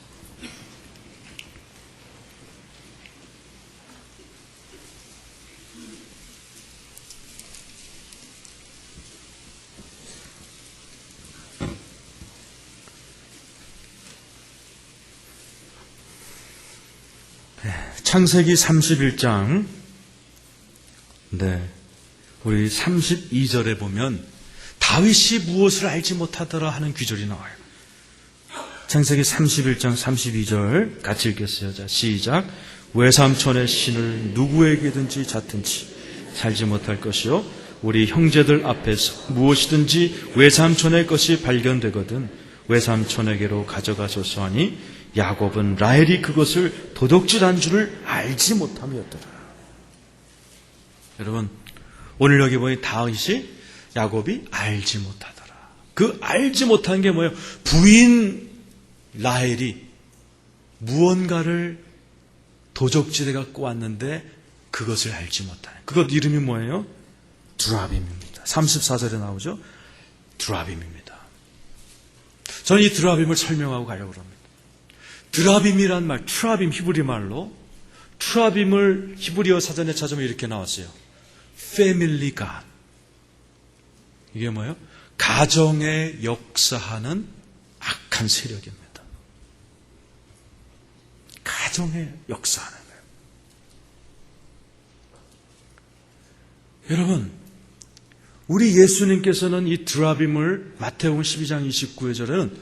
창세기 31장, 우리 32절에 보면 다윗이 무엇을 알지 못하더라 하는 규절이 나와요. 창세기 31장 32절 같이 읽겠어요. 자, 시작. 외삼촌의 신을 누구에게든지 잡든지 살지 못할 것이요, 우리 형제들 앞에서 무엇이든지 외삼촌의 것이 발견되거든 외삼촌에게로 가져가소서 하니 야곱은 라헬이 그것을 도둑질한 줄을 알지 못함이었더라. 여러분, 오늘 여기 보니 다윗이 야곱이 알지 못하더라. 그 알지 못한 게 뭐예요? 부인 라헬이 무언가를 도적질해 갖고 왔는데 그것을 알지 못하는, 그것 이름이 뭐예요? 드라빔입니다. 34절에 나오죠? 드라빔입니다. 저는 이 드라빔을 설명하고 가려고 합니다. 드라빔이란 말, 트라빔 히브리 말로, 트라빔을 히브리어 사전에 찾으면 이렇게 나왔어요. Family God. 이게 뭐예요? 가정에 역사하는 악한 세력입니다. 가정에 역사하는 거예요. 여러분, 우리 예수님께서는 이 드라빔을 마태복음 12장 29절에는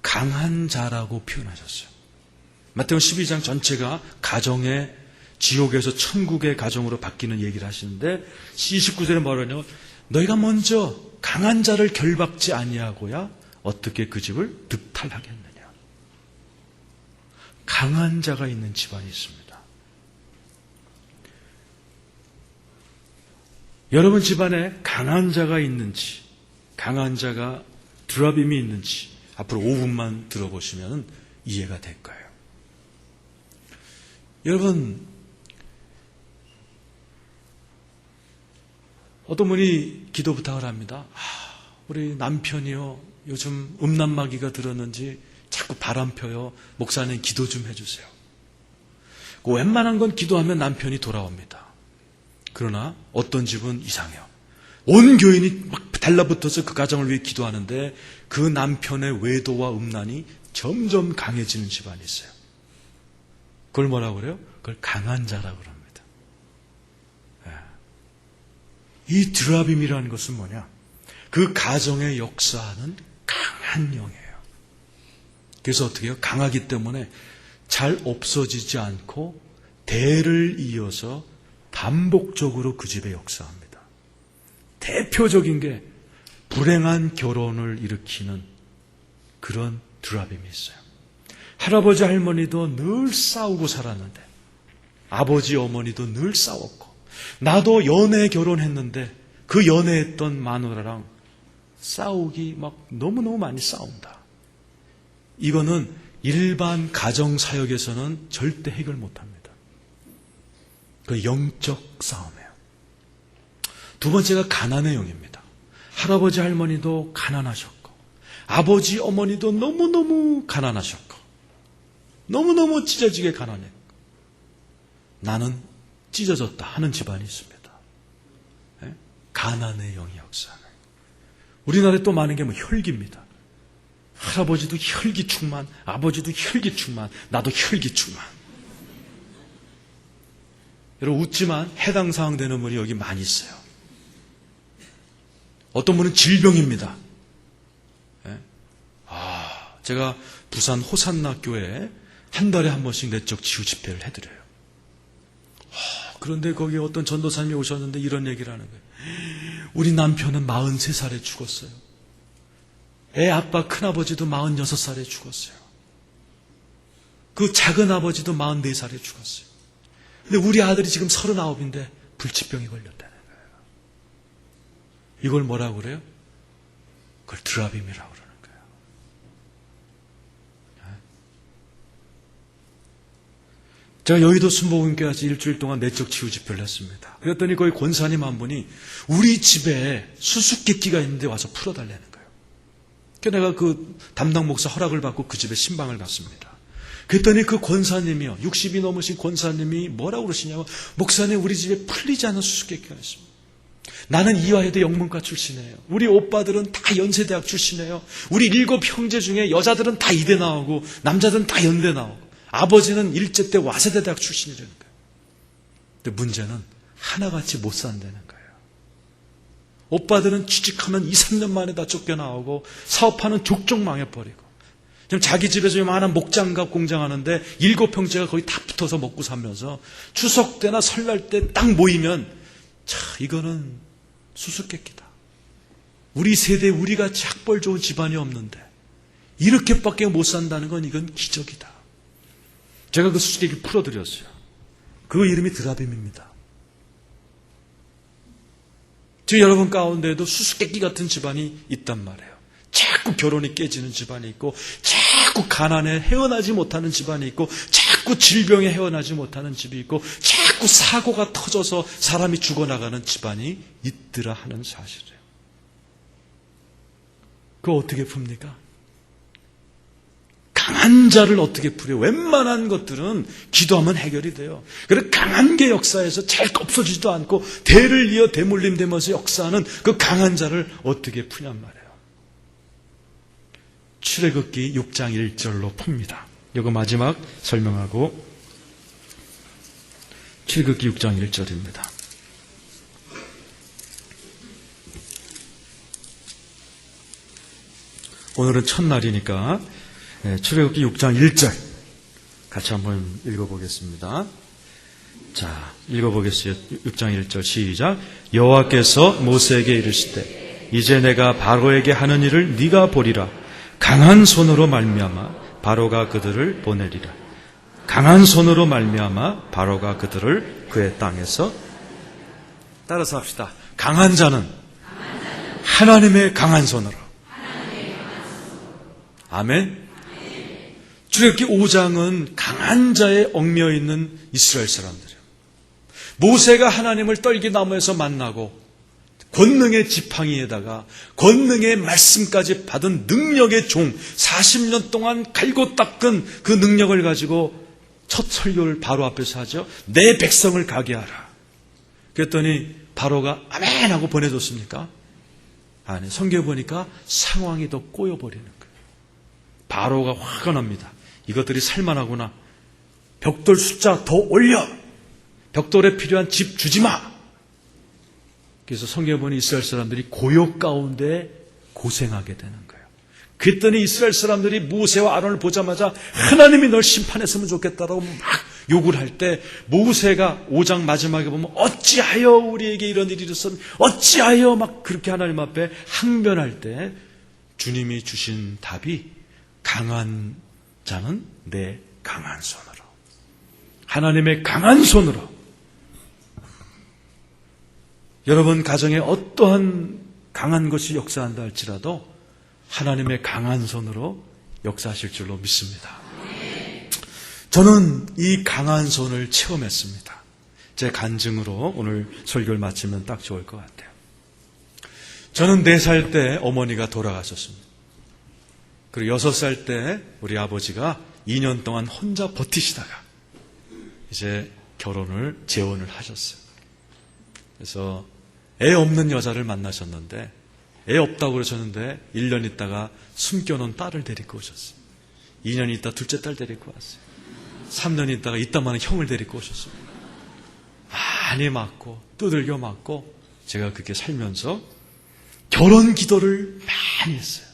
강한 자라고 표현하셨어요. 마태복음 12장 전체가 가정의 지옥에서 천국의 가정으로 바뀌는 얘기를 하시는데 29절에 뭐라냐면 너희가 먼저 강한 자를 결박지 아니하고야 어떻게 그 집을 득탈하겠느냐. 강한 자가 있는 집안이 있습니다. 여러분 집안에 강한 자가 있는지, 강한 자가 드라빔이 있는지 앞으로 5분만 들어보시면 이해가 될 거예요. 여러분, 어떤 분이 기도 부탁을 합니다. 우리 남편이요, 요즘 음란마귀가 들었는지 자꾸 바람 펴요. 목사님 기도 좀 해주세요. 웬만한 건 기도하면 남편이 돌아옵니다. 그러나 어떤 집은 이상해요. 온 교인이 막 달라붙어서 그 가정을 위해 기도하는데 그 남편의 외도와 음란이 점점 강해지는 집안이 있어요. 그걸 뭐라고 그래요? 그걸 강한 자라고 그럽니다. 이 드라빔이라는 것은 뭐냐? 그 가정의 역사하는 강한 영이에요. 그래서 어떻게 해요? 강하기 때문에 잘 없어지지 않고 대를 이어서 반복적으로 그 집에 역사합니다. 대표적인 게 불행한 결혼을 일으키는 그런 드라빔이 있어요. 할아버지 할머니도 늘 싸우고 살았는데 아버지 어머니도 늘 싸웠고 나도 연애 결혼했는데 그 연애했던 마누라랑 싸우기 막 너무너무 많이 싸운다. 이거는 일반 가정사역에서는 절대 해결 못합니다. 그 영적 싸움이에요. 두 번째가 가난의 영입니다. 할아버지 할머니도 가난하셨고 아버지 어머니도 너무너무 가난하셨고 너무너무 찢어지게 가난했고 나는 찢어졌다 하는 집안이 있습니다. 네? 가난의 영이 역사하는. 우리나라에 또 많은 게 혈기입니다. 할아버지도 혈기 충만, 아버지도 혈기 충만, 나도 혈기 충만. 여러분 웃지만 해당 사항 되는 분이 여기 많이 있어요. 어떤 분은 질병입니다. 네? 제가 부산 호산나 교회에 한 달에 한 번씩 내적 치유 집회를 해드려요. 그런데 거기에 어떤 전도사님이 오셨는데 이런 얘기를 하는 거예요. 우리 남편은 43살에 죽었어요. 애 아빠 큰아버지도 46살에 죽었어요. 그 작은 아버지도 44살에 죽었어요. 근데 우리 아들이 지금 39인데 불치병이 걸렸다는 거예요. 이걸 뭐라고 그래요? 그걸 드라빔이라고 그러는 거예요. 제가 여의도 순복음교회에서 일주일 동안 내적 치유 집회를 했습니다. 그랬더니 거기 권사님 한 분이 우리 집에 수수께끼가 있는데 와서 풀어달라는 거예요. 그래서 내가 그 담당 목사 허락을 받고 그 집에 신방을 갔습니다. 그랬더니 그 권사님이요, 60이 넘으신 권사님이 뭐라고 그러시냐면 목사님 우리 집에 풀리지 않는 수수께끼가 있습니다. 나는 이화여대 영문과 출신이에요. 우리 오빠들은 다 연세대학 출신이에요. 우리 7 형제 중에 여자들은 다 이대 나오고 남자들은 다 연대 나오고 아버지는 일제 때 와세대 대학 출신이라는 거예요. 근데 문제는 하나같이 못 산다는 거예요. 오빠들은 취직하면 2, 3년 만에 다 쫓겨나오고 사업하는 족족 망해버리고 지금 자기 집에서 요만한 목장갑 공장하는데 7형제가 거의 다 붙어서 먹고 살면서 추석 때나 설날 때 딱 모이면 이거는 수수께끼다. 우리 세대에 우리같이 학벌 좋은 집안이 없는데 이렇게밖에 못 산다는 건 이건 기적이다. 제가 그 수수께끼 풀어드렸어요. 그 이름이 드라빔입니다. 지금 여러분 가운데에도 수수께끼 같은 집안이 있단 말이에요. 자꾸 결혼이 깨지는 집안이 있고 자꾸 가난에 헤어나지 못하는 집안이 있고 자꾸 질병에 헤어나지 못하는 집이 있고 자꾸 사고가 터져서 사람이 죽어나가는 집안이 있더라 하는 사실이에요. 그거 어떻게 풉니까? 강한 자를 어떻게 풀어요? 웬만한 것들은 기도하면 해결이 돼요. 그래서 강한 게 역사에서 잘 없어지지도 않고 대를 이어 대물림되면서 역사하는 그 강한 자를 어떻게 푸냔 말이에요. 출애굽기 6장 1절로 풉니다. 이거 마지막 설명하고 출애굽기 6장 1절입니다. 오늘은 첫날이니까 출애굽기 6장 1절 같이 한번 읽어보겠습니다. 자, 읽어보겠습니다. 6장 1절 시작. 여호와께서 모세에게 이르시되 이제 내가 바로에게 하는 일을 네가 보리라. 강한 손으로 말미암아 바로가 그들을 보내리라. 강한 손으로 말미암아 바로가 그들을 그의 땅에서 따라서 합시다. 강한 자는 하나님의 강한 손으로. 아멘. 출애굽기 5장은 강한 자에 얽매여 있는 이스라엘 사람들이에요. 모세가 하나님을 떨기나무에서 만나고 권능의 지팡이에다가 권능의 말씀까지 받은 능력의 종 40년 동안 갈고 닦은 그 능력을 가지고 첫 설교를 바로 앞에서 하죠. 내 백성을 가게 하라. 그랬더니 바로가 아멘 하고 보내줬습니까? 아니, 성경에 보니까 상황이 더 꼬여버리는 거예요. 바로가 화가 납니다. 이것들이 살만하구나. 벽돌 숫자 더 올려. 벽돌에 필요한 집 주지 마. 그래서 성경에 보니 이스라엘 사람들이 고역 가운데 고생하게 되는 거예요. 그랬더니 이스라엘 사람들이 모세와 아론을 보자마자 하나님이 널 심판했으면 좋겠다라고 막 욕을 할 때 모세가 5장 마지막에 보면 어찌하여 우리에게 이런 일이 있었으면 어찌하여 막 그렇게 하나님 앞에 항변할 때 주님이 주신 답이 강한 자는 내 강한 손으로. 하나님의 강한 손으로. 여러분 가정에 어떠한 강한 것이 역사한다 할지라도 하나님의 강한 손으로 역사하실 줄로 믿습니다. 저는 이 강한 손을 체험했습니다. 제 간증으로 오늘 설교를 마치면 딱 좋을 것 같아요. 저는 4살 때 어머니가 돌아가셨습니다. 그리고 6살 때 우리 아버지가 2년 동안 혼자 버티시다가 이제 결혼을 재혼을 하셨어요. 그래서 애 없는 여자를 만나셨는데 애 없다고 그러셨는데 1년 있다가 숨겨놓은 딸을 데리고 오셨어요. 2년 있다 둘째 딸 데리고 왔어요. 3년 있다가 이따만한 형을 데리고 오셨어요. 많이 맞고 두들겨 맞고 제가 그렇게 살면서 결혼 기도를 많이 했어요.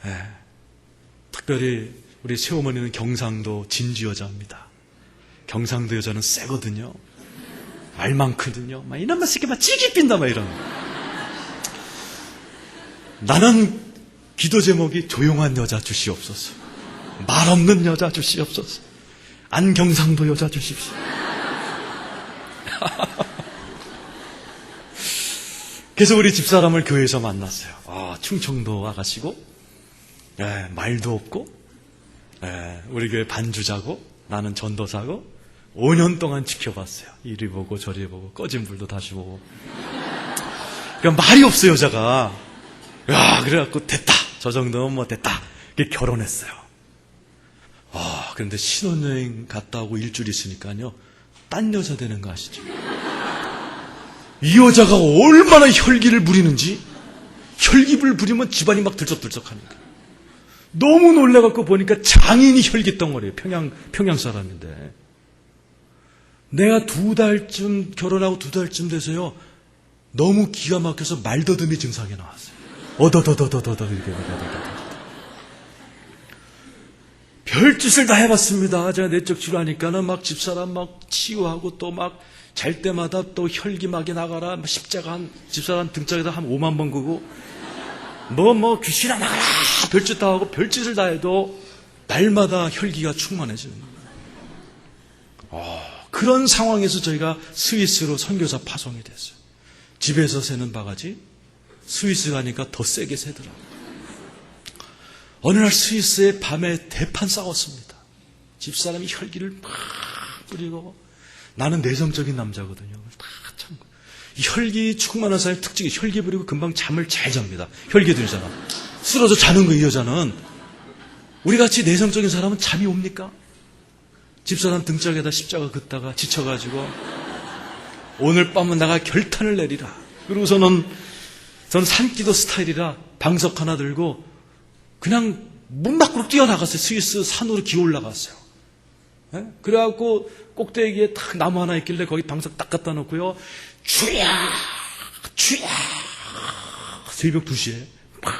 네. 특별히 우리 새어머니는 경상도 진주 여자입니다. 경상도 여자는 세거든요. 말 많거든요. 막 이놈만 새끼 막 찌기 빈다 막 이런. 나는 기도 제목이 조용한 여자 주시옵소서. 말 없는 여자 주시옵소서. 안 경상도 여자 주십시오. 그래서 우리 집사람을 교회에서 만났어요. 충청도 아가씨고 말도 없고 우리 교회 반주자고 나는 전도사고 5년 동안 지켜봤어요. 이리 보고 저리 보고 꺼진 불도 다시 보고. 그러니까 말이 없어요 여자가. 그래갖고 됐다. 저 정도면 뭐 됐다. 이렇게 결혼했어요. 그런데 신혼여행 갔다 오고 일주일 있으니까요. 딴 여자 되는 거 아시죠? 이 여자가 얼마나 혈기를 부리는지 혈기를 부리면 집안이 막 들썩들썩하니까. 너무 놀라갖고 보니까 장인이 혈기 덩어리예요. 평양 사람인데. 내가 2달쯤 결혼하고 2달쯤 돼서요. 너무 기가 막혀서 말더듬이 증상이 나왔어요. 어더더더더더 이렇게 별짓을 다 해봤습니다. 제가 내적 치료하니까는 막 집사람 막 치유하고 또 막 잘 때마다 또 혈기막이 나가라. 십자가 집사람 등짝에다 한 5만 번 긋고 뭐 귀신아 나가라. 별짓 다 하고 별짓을 다 해도 날마다 혈기가 충만해지는 거예요. 그런 상황에서 저희가 스위스로 선교사 파송이 됐어요. 집에서 새는 바가지 스위스 가니까 더 세게 새더라고요. 어느 날 스위스에 밤에 대판 싸웠습니다. 집사람이 혈기를 막 뿌리고 나는 내성적인 남자거든요. 다 참고. 혈기 충만한 사람의 특징이 혈기 부리고 금방 잠을 잘 잡니다. 혈기 들잖아. 쓰러져 자는 거 이 여자는. 우리같이 내성적인 사람은 잠이 옵니까? 집사람 등짝에다 십자가 긋다가 지쳐가지고 오늘 밤은 내가 결단을 내리라. 그러고서는 전 산기도 스타일이라 방석 하나 들고 그냥 문 밖으로 뛰어나갔어요. 스위스 산으로 기어 올라갔어요. 그래갖고 꼭대기에 딱 나무 하나 있길래 거기 방석 딱 갖다 놓고요. 주야 새벽 2시에 막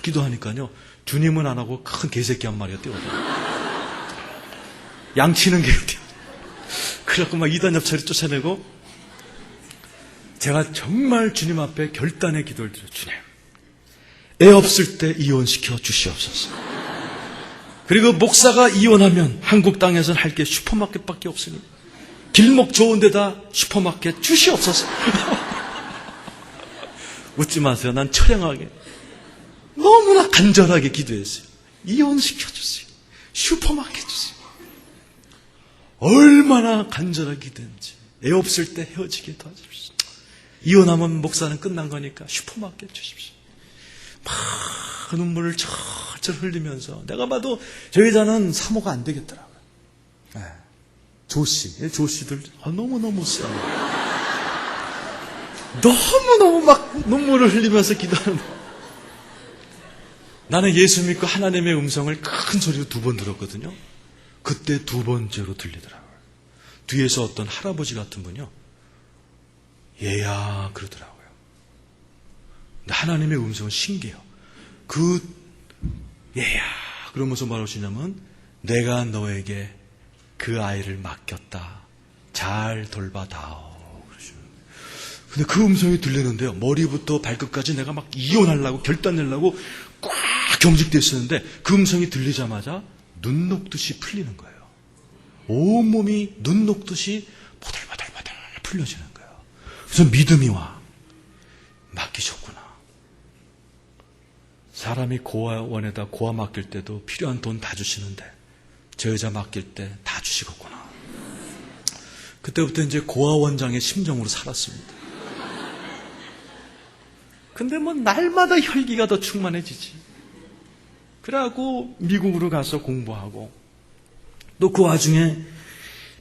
기도하니까요. 주님은 안 하고 큰 개새끼 한 마리가 뛰어들어요. 양치는 개가 뛰어들어요. 그래갖고 막 이단 옆차례 쫓아내고, 제가 정말 주님 앞에 결단의 기도를 드려. 주님, 애 없을 때 이혼시켜 주시옵소서. 그리고 목사가 이혼하면 한국 땅에서는 할 게 슈퍼마켓밖에 없으니 길목 좋은 데다 슈퍼마켓 주시옵소서. 웃지 마세요. 난 처량하게 너무나 간절하게 기도했어요. 이혼시켜주세요. 슈퍼마켓 주세요. 얼마나 간절하게 기도했는지. 애 없을 때 헤어지게 도와주십시오. 이혼하면 목사는 끝난 거니까 슈퍼마켓 주십시오. 막 눈물을 철철 흘리면서, 내가 봐도 저 여자는 사모가 안 되겠더라고요. 네. 조씨들 너무너무 세요. 너무너무 막 눈물을 흘리면서 기도하는. 나는 예수 믿고 하나님의 음성을 큰 소리로 2번 들었거든요. 그때 2번째로 들리더라고요. 뒤에서 어떤 할아버지 같은 분이요, 얘야 그러더라고요. 근데 하나님의 음성은 신기해요. 얘야 그러면서 말하시냐면, 내가 너에게 그 아이를 맡겼다. 잘 돌봐다오. 근데 그 음성이 들리는데요, 머리부터 발끝까지 내가 막 이혼하려고 결단 내려고 꽉 경직되어 있었는데, 그 음성이 들리자마자 눈 녹듯이 풀리는 거예요. 온몸이 눈 녹듯이 보들보들보들 풀려지는 거예요. 그래서 믿음이 와. 맡기셨구나. 사람이 고아원에다 고아 맡길 때도 필요한 돈 다 주시는데, 저 여자 맡길 때 다 주시겠구나. 그때부터 이제 고아원장의 심정으로 살았습니다. 근데 뭐 날마다 혈기가 더 충만해지지. 그래갖고 미국으로 가서 공부하고, 또 그 와중에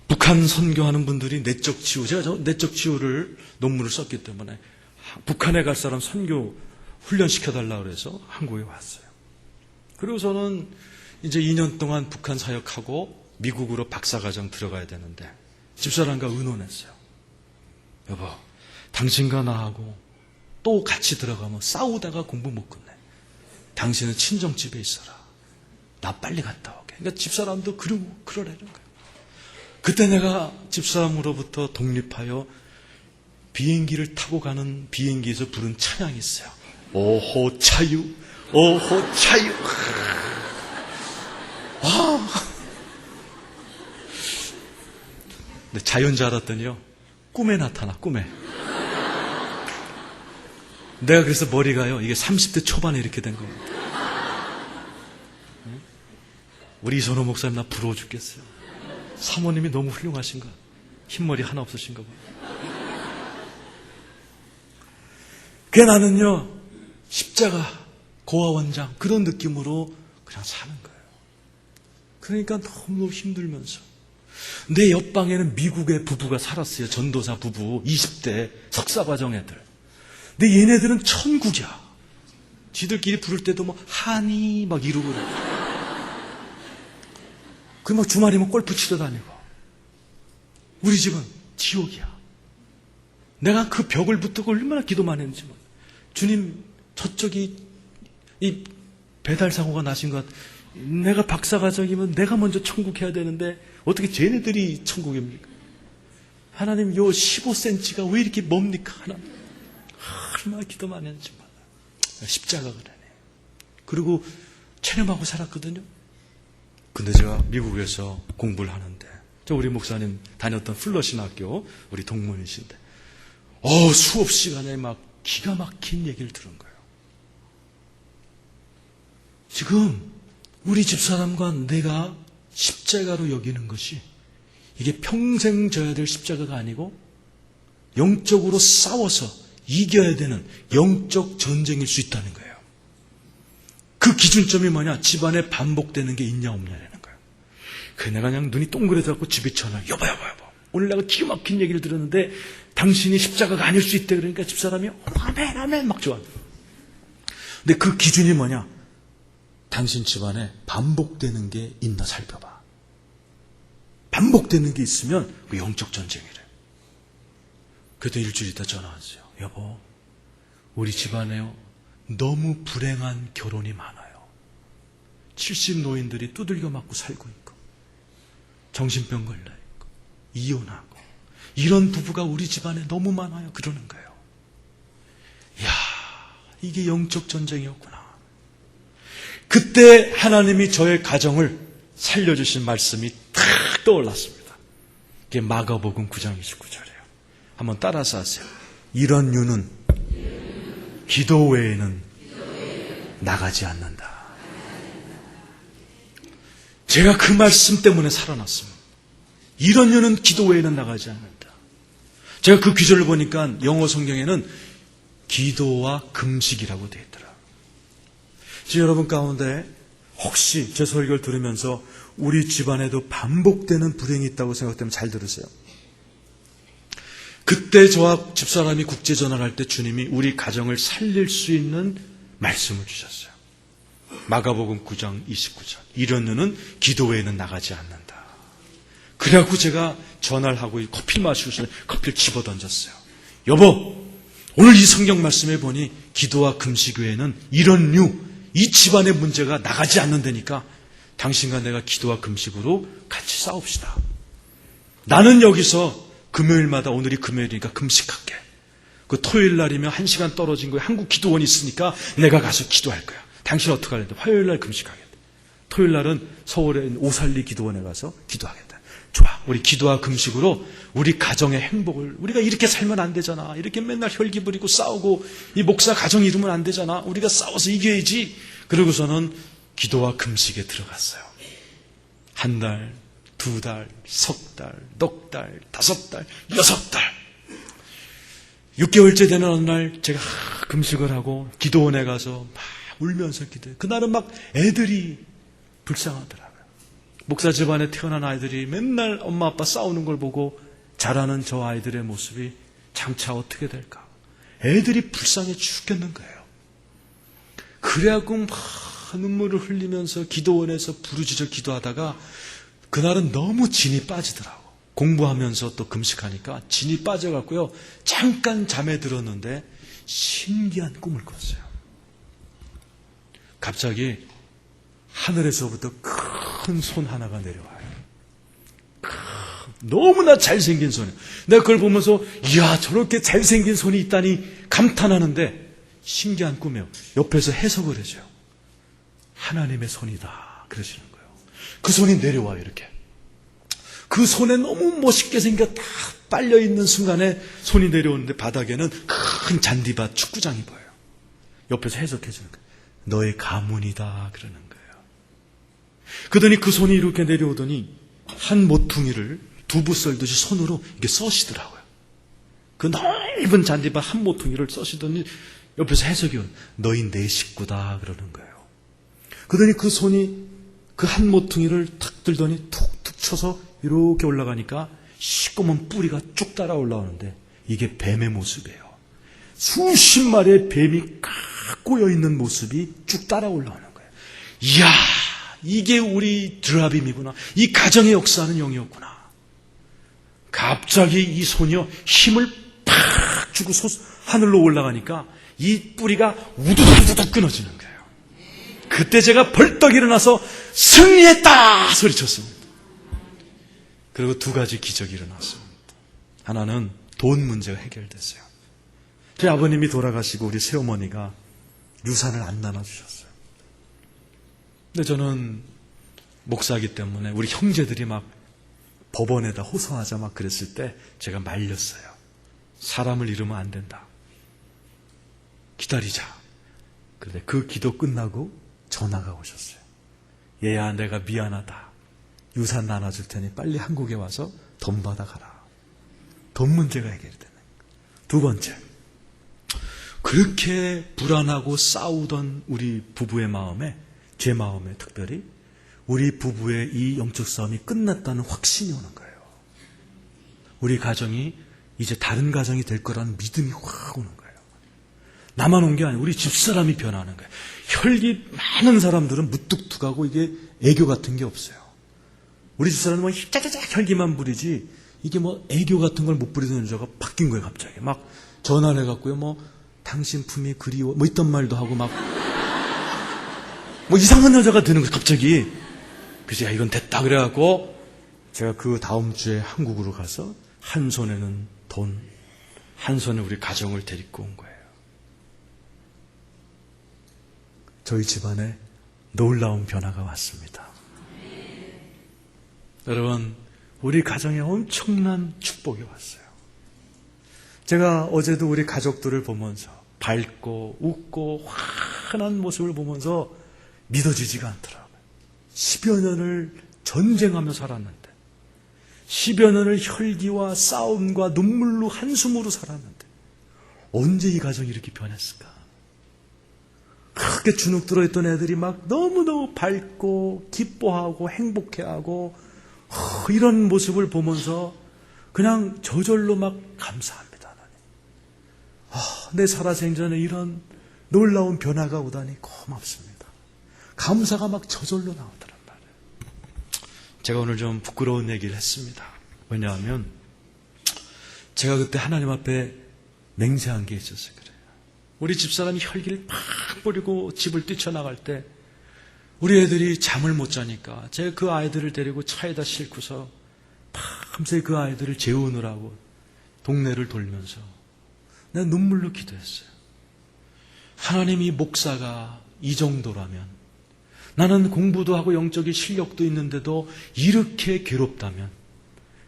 북한 선교하는 분들이 내적 치유, 제가 내적 치유를 논문을 썼기 때문에 북한에 갈 사람 선교 훈련시켜달라고 그래서 한국에 왔어요. 그리고 저는 이제 2년 동안 북한 사역하고 미국으로 박사과정 들어가야 되는데, 집사람과 의논했어요. 여보, 당신과 나하고 또 같이 들어가면 싸우다가 공부 못 끝내. 당신은 친정집에 있어라. 나 빨리 갔다 오게. 그러니까 집사람도 그러라는 거예요. 그때 내가 집사람으로부터 독립하여 비행기를 타고 가는 비행기에서 부른 찬양이 있어요. 오호 차유, 오호 차유. 와. 근데 자유인 줄 알았더니요, 꿈에 나타나, 꿈에. 내가 그래서 머리가요, 이게 30대 초반에 이렇게 된 겁니다. 우리 이선호 목사님 나 부러워 죽겠어요. 사모님이 너무 훌륭하신가? 흰머리 하나 없으신가 봐요. 그게 나는요, 십자가, 고아원장, 그런 느낌으로 그냥 사는 거예요. 그러니까 너무 힘들면서. 내 옆방에는 미국의 부부가 살았어요. 전도사 부부, 20대 석사과정 애들. 근데 얘네들은 천국이야. 지들끼리 부를 때도 뭐 하니 막 이러고 그래. 그 막 주말이면 골프 치러 다니고. 우리 집은 지옥이야. 내가 그 벽을 붙들고 얼마나 기도만 했는지 몰라. 주님, 저쪽이 이 배달 사고가 나신 것, 내가 박사과정이면 내가 먼저 천국 해야 되는데 어떻게 쟤네들이 천국입니까? 하나님, 요 15cm가 왜 이렇게 멉니까? 하나님, 얼마나 기도만 했는지 몰라. 십자가 그러네. 그리고 체념하고 살았거든요. 근데 제가 미국에서 공부를 하는데, 우리 목사님 다녔던 플러신 학교 우리 동문이신데, 수업 시간에 막 기가 막힌 얘기를 들은 거예요. 지금 우리 집사람과 내가 십자가로 여기는 것이, 이게 평생 져야 될 십자가가 아니고 영적으로 싸워서 이겨야 되는 영적 전쟁일 수 있다는 거예요. 그 기준점이 뭐냐? 집안에 반복되는 게 있냐 없냐라는 거예요. 그래, 내가 그냥 눈이 동그래져갖고 집에 전화, 여보. 오늘 내가 기가 막힌 얘기를 들었는데 당신이 십자가가 아닐 수 있대. 그러니까 집사람이 아멘 막 좋아한다. 근데 그 기준이 뭐냐? 당신 집안에 반복되는 게 있나 살펴봐. 반복되는 게 있으면 그 영적 전쟁이래. 그때 일주일 있다 전화 왔어요. 여보, 우리 집안에요, 너무 불행한 결혼이 많아요. 70 노인들이 두들겨 맞고 살고 있고, 정신병 걸려 있고, 이혼하고. 이런 부부가 우리 집안에 너무 많아요. 그러는 거예요. 이야, 이게 영적 전쟁이었구나. 그때 하나님이 저의 가정을 살려주신 말씀이 탁 떠올랐습니다. 이게 마가복음 9장 29절이에요. 한번 따라서 하세요. 이런 유는 기도 외에는 나가지 않는다. 제가 그 말씀 때문에 살아났습니다. 이런 유는 기도 외에는 나가지 않는다. 제가 그 구절을 보니까 영어 성경에는 기도와 금식이라고 되어 있더라고요. 지금 여러분 가운데 혹시 제 설교를 들으면서 우리 집안에도 반복되는 불행이 있다고 생각되면 잘 들으세요. 그때 저와 집사람이 국제전화를 할 때 주님이 우리 가정을 살릴 수 있는 말씀을 주셨어요. 마가복음 9장 29절. 이런 누는 기도 외에는 나가지 않는다. 그래갖고 제가 전화를 하고 커피 마시고 있는데 커피를 집어던졌어요. 여보, 오늘 이 성경 말씀에 보니 기도와 금식 외에는 이런 이 집안의 문제가 나가지 않는다니까 당신과 내가 기도와 금식으로 같이 싸웁시다. 나는 여기서 금요일마다 오늘이 금요일이니까 금식할게. 그 토요일 날이면 1시간 떨어진 거에 한국 기도원이 있으니까 내가 가서 기도할 거야. 당신 어떻게 하려는데? 화요일 날 금식하겠다. 토요일 날은 서울에 있는 오살리 기도원에 가서 기도하겠다. 좋아. 우리 기도와 금식으로 우리 가정의 행복을, 우리가 이렇게 살면 안 되잖아. 이렇게 맨날 혈기 부리고 싸우고 이 목사 가정 이루면 안 되잖아. 우리가 싸워서 이겨야지. 그러고서는 기도와 금식에 들어갔어요. 한 달, 두 달, 석 달, 넉 달, 5달, 6달. 6개월째 되는 어느 날 제가 금식을 하고 기도원에 가서 막 울면서 기도해요. 그날은 막 애들이 불쌍하더라고요. 목사 집안에 태어난 아이들이 맨날 엄마 아빠 싸우는 걸 보고 자라는 저 아이들의 모습이 장차 어떻게 될까. 애들이 불쌍해 죽겠는 거예요. 그래갖고 막 눈물을 흘리면서 기도원에서 부르짖어 기도하다가 그날은 너무 진이 빠지더라고. 공부하면서 또 금식하니까 진이 빠져갖고요. 잠깐 잠에 들었는데 신기한 꿈을 꿨어요. 갑자기 하늘에서부터 큰 손 하나가 내려와요. 너무나 잘생긴 손이에요. 내가 그걸 보면서 이야, 저렇게 잘생긴 손이 있다니 감탄하는데 신기한 꿈이에요. 옆에서 해석을 해줘요. 하나님의 손이다 그러시는 거예요. 그 손이 내려와요. 이렇게. 그 손에 너무 멋있게 생겨 딱 빨려있는 순간에 손이 내려오는데 바닥에는 큰 잔디밭 축구장이 보여요. 옆에서 해석해 주는 거예요. 너의 가문이다 그러는 거예요. 그러더니 그 손이 이렇게 내려오더니 한 모퉁이를 두부 썰듯이 손으로 이렇게 써시더라고요. 그 넓은 잔디밭 한 모퉁이를 써시더니 옆에서 해석이 오는 너희 내 식구다 그러는 거예요. 그러더니 그 손이 그 한 모퉁이를 탁 들더니 툭툭 쳐서 이렇게 올라가니까 시꺼먼 뿌리가 쭉 따라 올라오는데 이게 뱀의 모습이에요. 수십 마리의 뱀이 꽉 꼬여있는 모습이 쭉 따라 올라오는 거예요. 이야, 이게 우리 드라빔이구나. 이 가정의 역사하는 영이었구나. 갑자기 이 손이요 힘을 팍 주고 하늘로 올라가니까 이 뿌리가 우두두두둑 끊어지는 거예요. 그때 제가 벌떡 일어나서 승리했다 소리쳤습니다. 그리고 두 가지 기적이 일어났습니다. 하나는 돈 문제가 해결됐어요. 저희 아버님이 돌아가시고 우리 새어머니가 유산을 안 나눠주셨어요. 근데 저는 목사이기 때문에 우리 형제들이 막 법원에다 호소하자 막 그랬을 때 제가 말렸어요. 사람을 잃으면 안 된다. 기다리자. 그런데 그 기도 끝나고 전화가 오셨어요. 얘야, 내가 미안하다. 유산 나눠줄 테니 빨리 한국에 와서 돈 받아가라. 돈 문제가 해결되는 거예요. 두 번째, 그렇게 불안하고 싸우던 우리 부부의 마음에, 제 마음에 특별히 우리 부부의 이 영적 싸움이 끝났다는 확신이 오는 거예요. 우리 가정이 이제 다른 가정이 될 거라는 믿음이 확 오는 거예요. 나만 온 게 아니고 우리 집사람이 변하는 거예요. 혈기 많은 사람들은 무뚝뚝하고 이게 애교 같은 게 없어요. 우리 집사람은 뭐 짜자작 혈기만 부리지 이게 뭐 애교 같은 걸 못 부리던 여자가 바뀐 거예요. 갑자기 막 전화를 해갖고요. 뭐 당신 품이 그리워 뭐 있던 말도 하고 막 뭐 이상한 여자가 되는 거예요. 갑자기. 그래서 야, 이건 됐다 그래갖고 제가 그 다음 주에 한국으로 가서 한 손에는 돈, 한 손에 우리 가정을 데리고 온 거예요. 저희 집안에 놀라운 변화가 왔습니다. 여러분, 우리 가정에 엄청난 축복이 왔어요. 제가 어제도 우리 가족들을 보면서 밝고 웃고 환한 모습을 보면서 믿어지지가 않더라고요. 10여 년을 전쟁하며 살았는데, 10여 년을 혈기와 싸움과 눈물로 한숨으로 살았는데 언제 이 가정이 이렇게 변했을까? 그렇게 주눅 들어있던 애들이 막 너무너무 밝고 기뻐하고 행복해하고 이런 모습을 보면서 그냥 저절로 막 감사합니다. 내 살아생전에 이런 놀라운 변화가 오다니 고맙습니다. 감사가 막 저절로 나오더란 말이에요. 제가 오늘 좀 부끄러운 얘기를 했습니다. 왜냐하면 제가 그때 하나님 앞에 맹세한 게 있어서 그래요. 우리 집사람이 혈기를 팍 뿌리고 집을 뛰쳐나갈 때 우리 애들이 잠을 못 자니까 제가 그 아이들을 데리고 차에다 싣고서 밤새 그 아이들을 재우느라고 동네를 돌면서 내가 눈물로 기도했어요. 하나님이 목사가 이 정도라면, 나는 공부도 하고 영적인 실력도 있는데도 이렇게 괴롭다면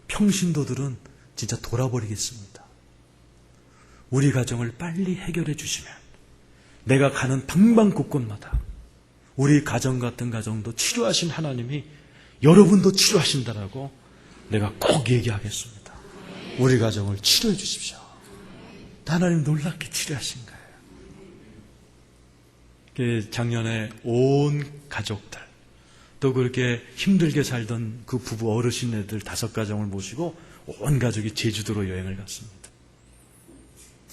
평신도들은 진짜 돌아버리겠습니다. 우리 가정을 빨리 해결해 주시면 내가 가는 방방곳곳마다 우리 가정 같은 가정도 치료하신 하나님이 여러분도 치료하신다라고 내가 꼭 얘기하겠습니다. 우리 가정을 치료해 주십시오. 하나님 놀랍게 치료하신 거예요. 작년에 온 가족들, 또 그렇게 힘들게 살던 그 부부 어르신네들 5가정을 모시고 온 가족이 제주도로 여행을 갔습니다.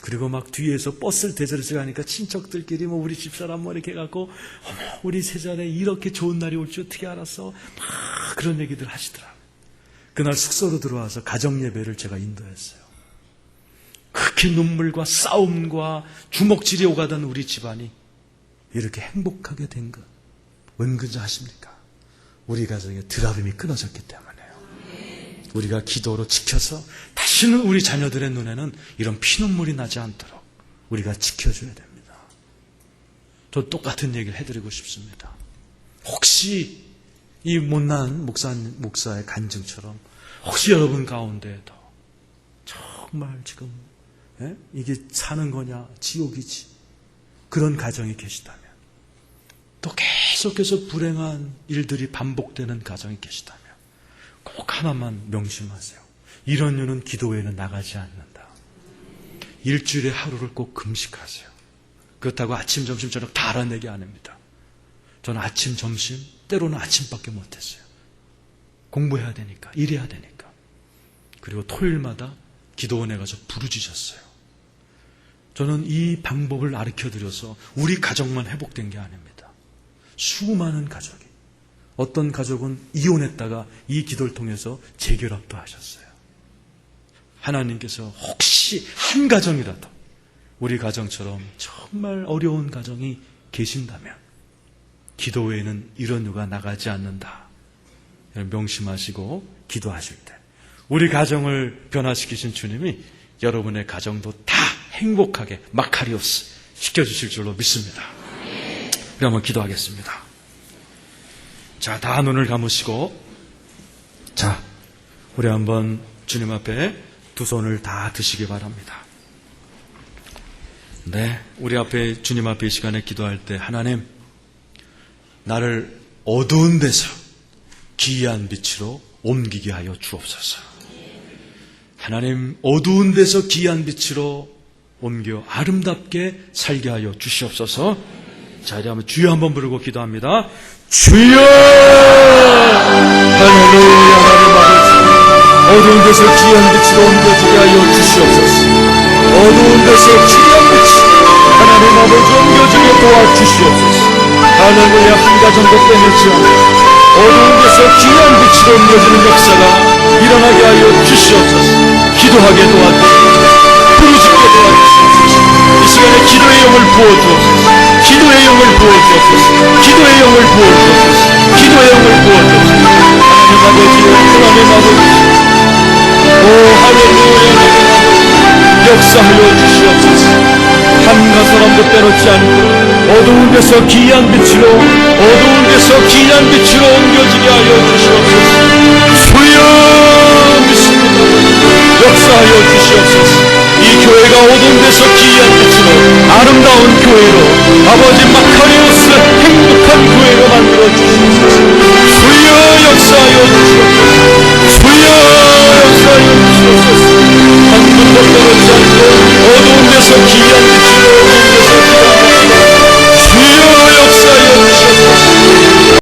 그리고 막 뒤에서 버스를 대절해서 가니까 친척들끼리 우리 집사람 이렇게 해갖고 우리 세자에 이렇게 좋은 날이 올 줄 어떻게 알았어? 막 그런 얘기들 하시더라고요. 그날 숙소로 들어와서 가정예배를 제가 인도했어요. 그렇게 눈물과 싸움과 주먹질이 오가던 우리 집안이 이렇게 행복하게 된 것 왠지 아십니까? 우리 가정에 드라빔이 끊어졌기 때문에요. 우리가 기도로 지켜서 다시는 우리 자녀들의 눈에는 이런 피눈물이 나지 않도록 우리가 지켜줘야 됩니다. 저 똑같은 얘기를 해드리고 싶습니다. 혹시 이 못난 목사의 간증처럼 혹시 여러분 가운데에도 정말 지금 이게 사는 거냐 지옥이지 그런 가정이 계시다면, 또 계속해서 불행한 일들이 반복되는 가정이 계시다면 꼭 하나만 명심하세요. 이런 이유는 기도 외에는 나가지 않는다. 일주일에 하루를 꼭 금식하세요. 그렇다고 아침, 점심, 저녁 다 하라는 얘기 안 합니다. 저는 아침, 점심, 때로는 아침밖에 못했어요. 공부해야 되니까, 일해야 되니까. 그리고 토요일마다 기도원에 가서 부르짖었어요. 저는 이 방법을 가르쳐드려서 우리 가정만 회복된 게 아닙니다. 수많은 가족이, 어떤 가족은 이혼했다가 이 기도를 통해서 재결합도 하셨어요. 하나님께서 혹시 한 가정이라도 우리 가정처럼 정말 어려운 가정이 계신다면 기도 외에는 이런 이유가 나가지 않는다. 명심하시고 기도하실 때 우리 가정을 변화시키신 주님이 여러분의 가정도 다 행복하게 마카리오스 시켜주실 줄로 믿습니다. 우리 한번 기도하겠습니다. 자, 다 눈을 감으시고, 자, 우리 한번 주님 앞에 두 손을 다 드시기 바랍니다. 네, 우리 앞에 주님 앞에 이 시간에 기도할 때 하나님, 나를 어두운 데서 기이한 빛으로 옮기게 하여 주옵소서. 하나님, 어두운 데서 기이한 빛으로 옮겨 아름답게 살게 하여 주시옵소서. 자, 이제 한번 주여 한번 부르고 기도합니다. 주여! 할렐루야, 하나님 아버지, 어두운 데서 기이한 빛으로 옮겨지게 하여 주시옵소서. 어두운 데서 기이한 빛, 하나님 아버지 옮겨지게 도와주시옵소서. 할렐루야, 한 가정도 빼놓지 않고 어두운 데서 기이한 빛으로 옮겨지는 역사가 일어나게 하여 주시옵소서. 기도하게 도와주시옵소서. 부르짖게 도와주시옵소서. 이 시간에 기도의 영을 부어주옵소서. 기도의 영을 부어주옵소서. 기도의 영을 부어주옵소서. 기도의 영을 부어주옵소서. 하나님 아버지, 하나님 아버지, 오 할렐루야, 역사하여 주시옵소서. 한 사람도 빼놓지 않고 어두운 데서 귀한 빛으로, 어두운 데서 귀한 빛으로 옮겨지게 하여 주시옵소서. 주여 믿습니다. 역사하여 주시옵소서. 이 교회가 어두운 데서 귀한 빛으로, 아름다운 교회로, 아버지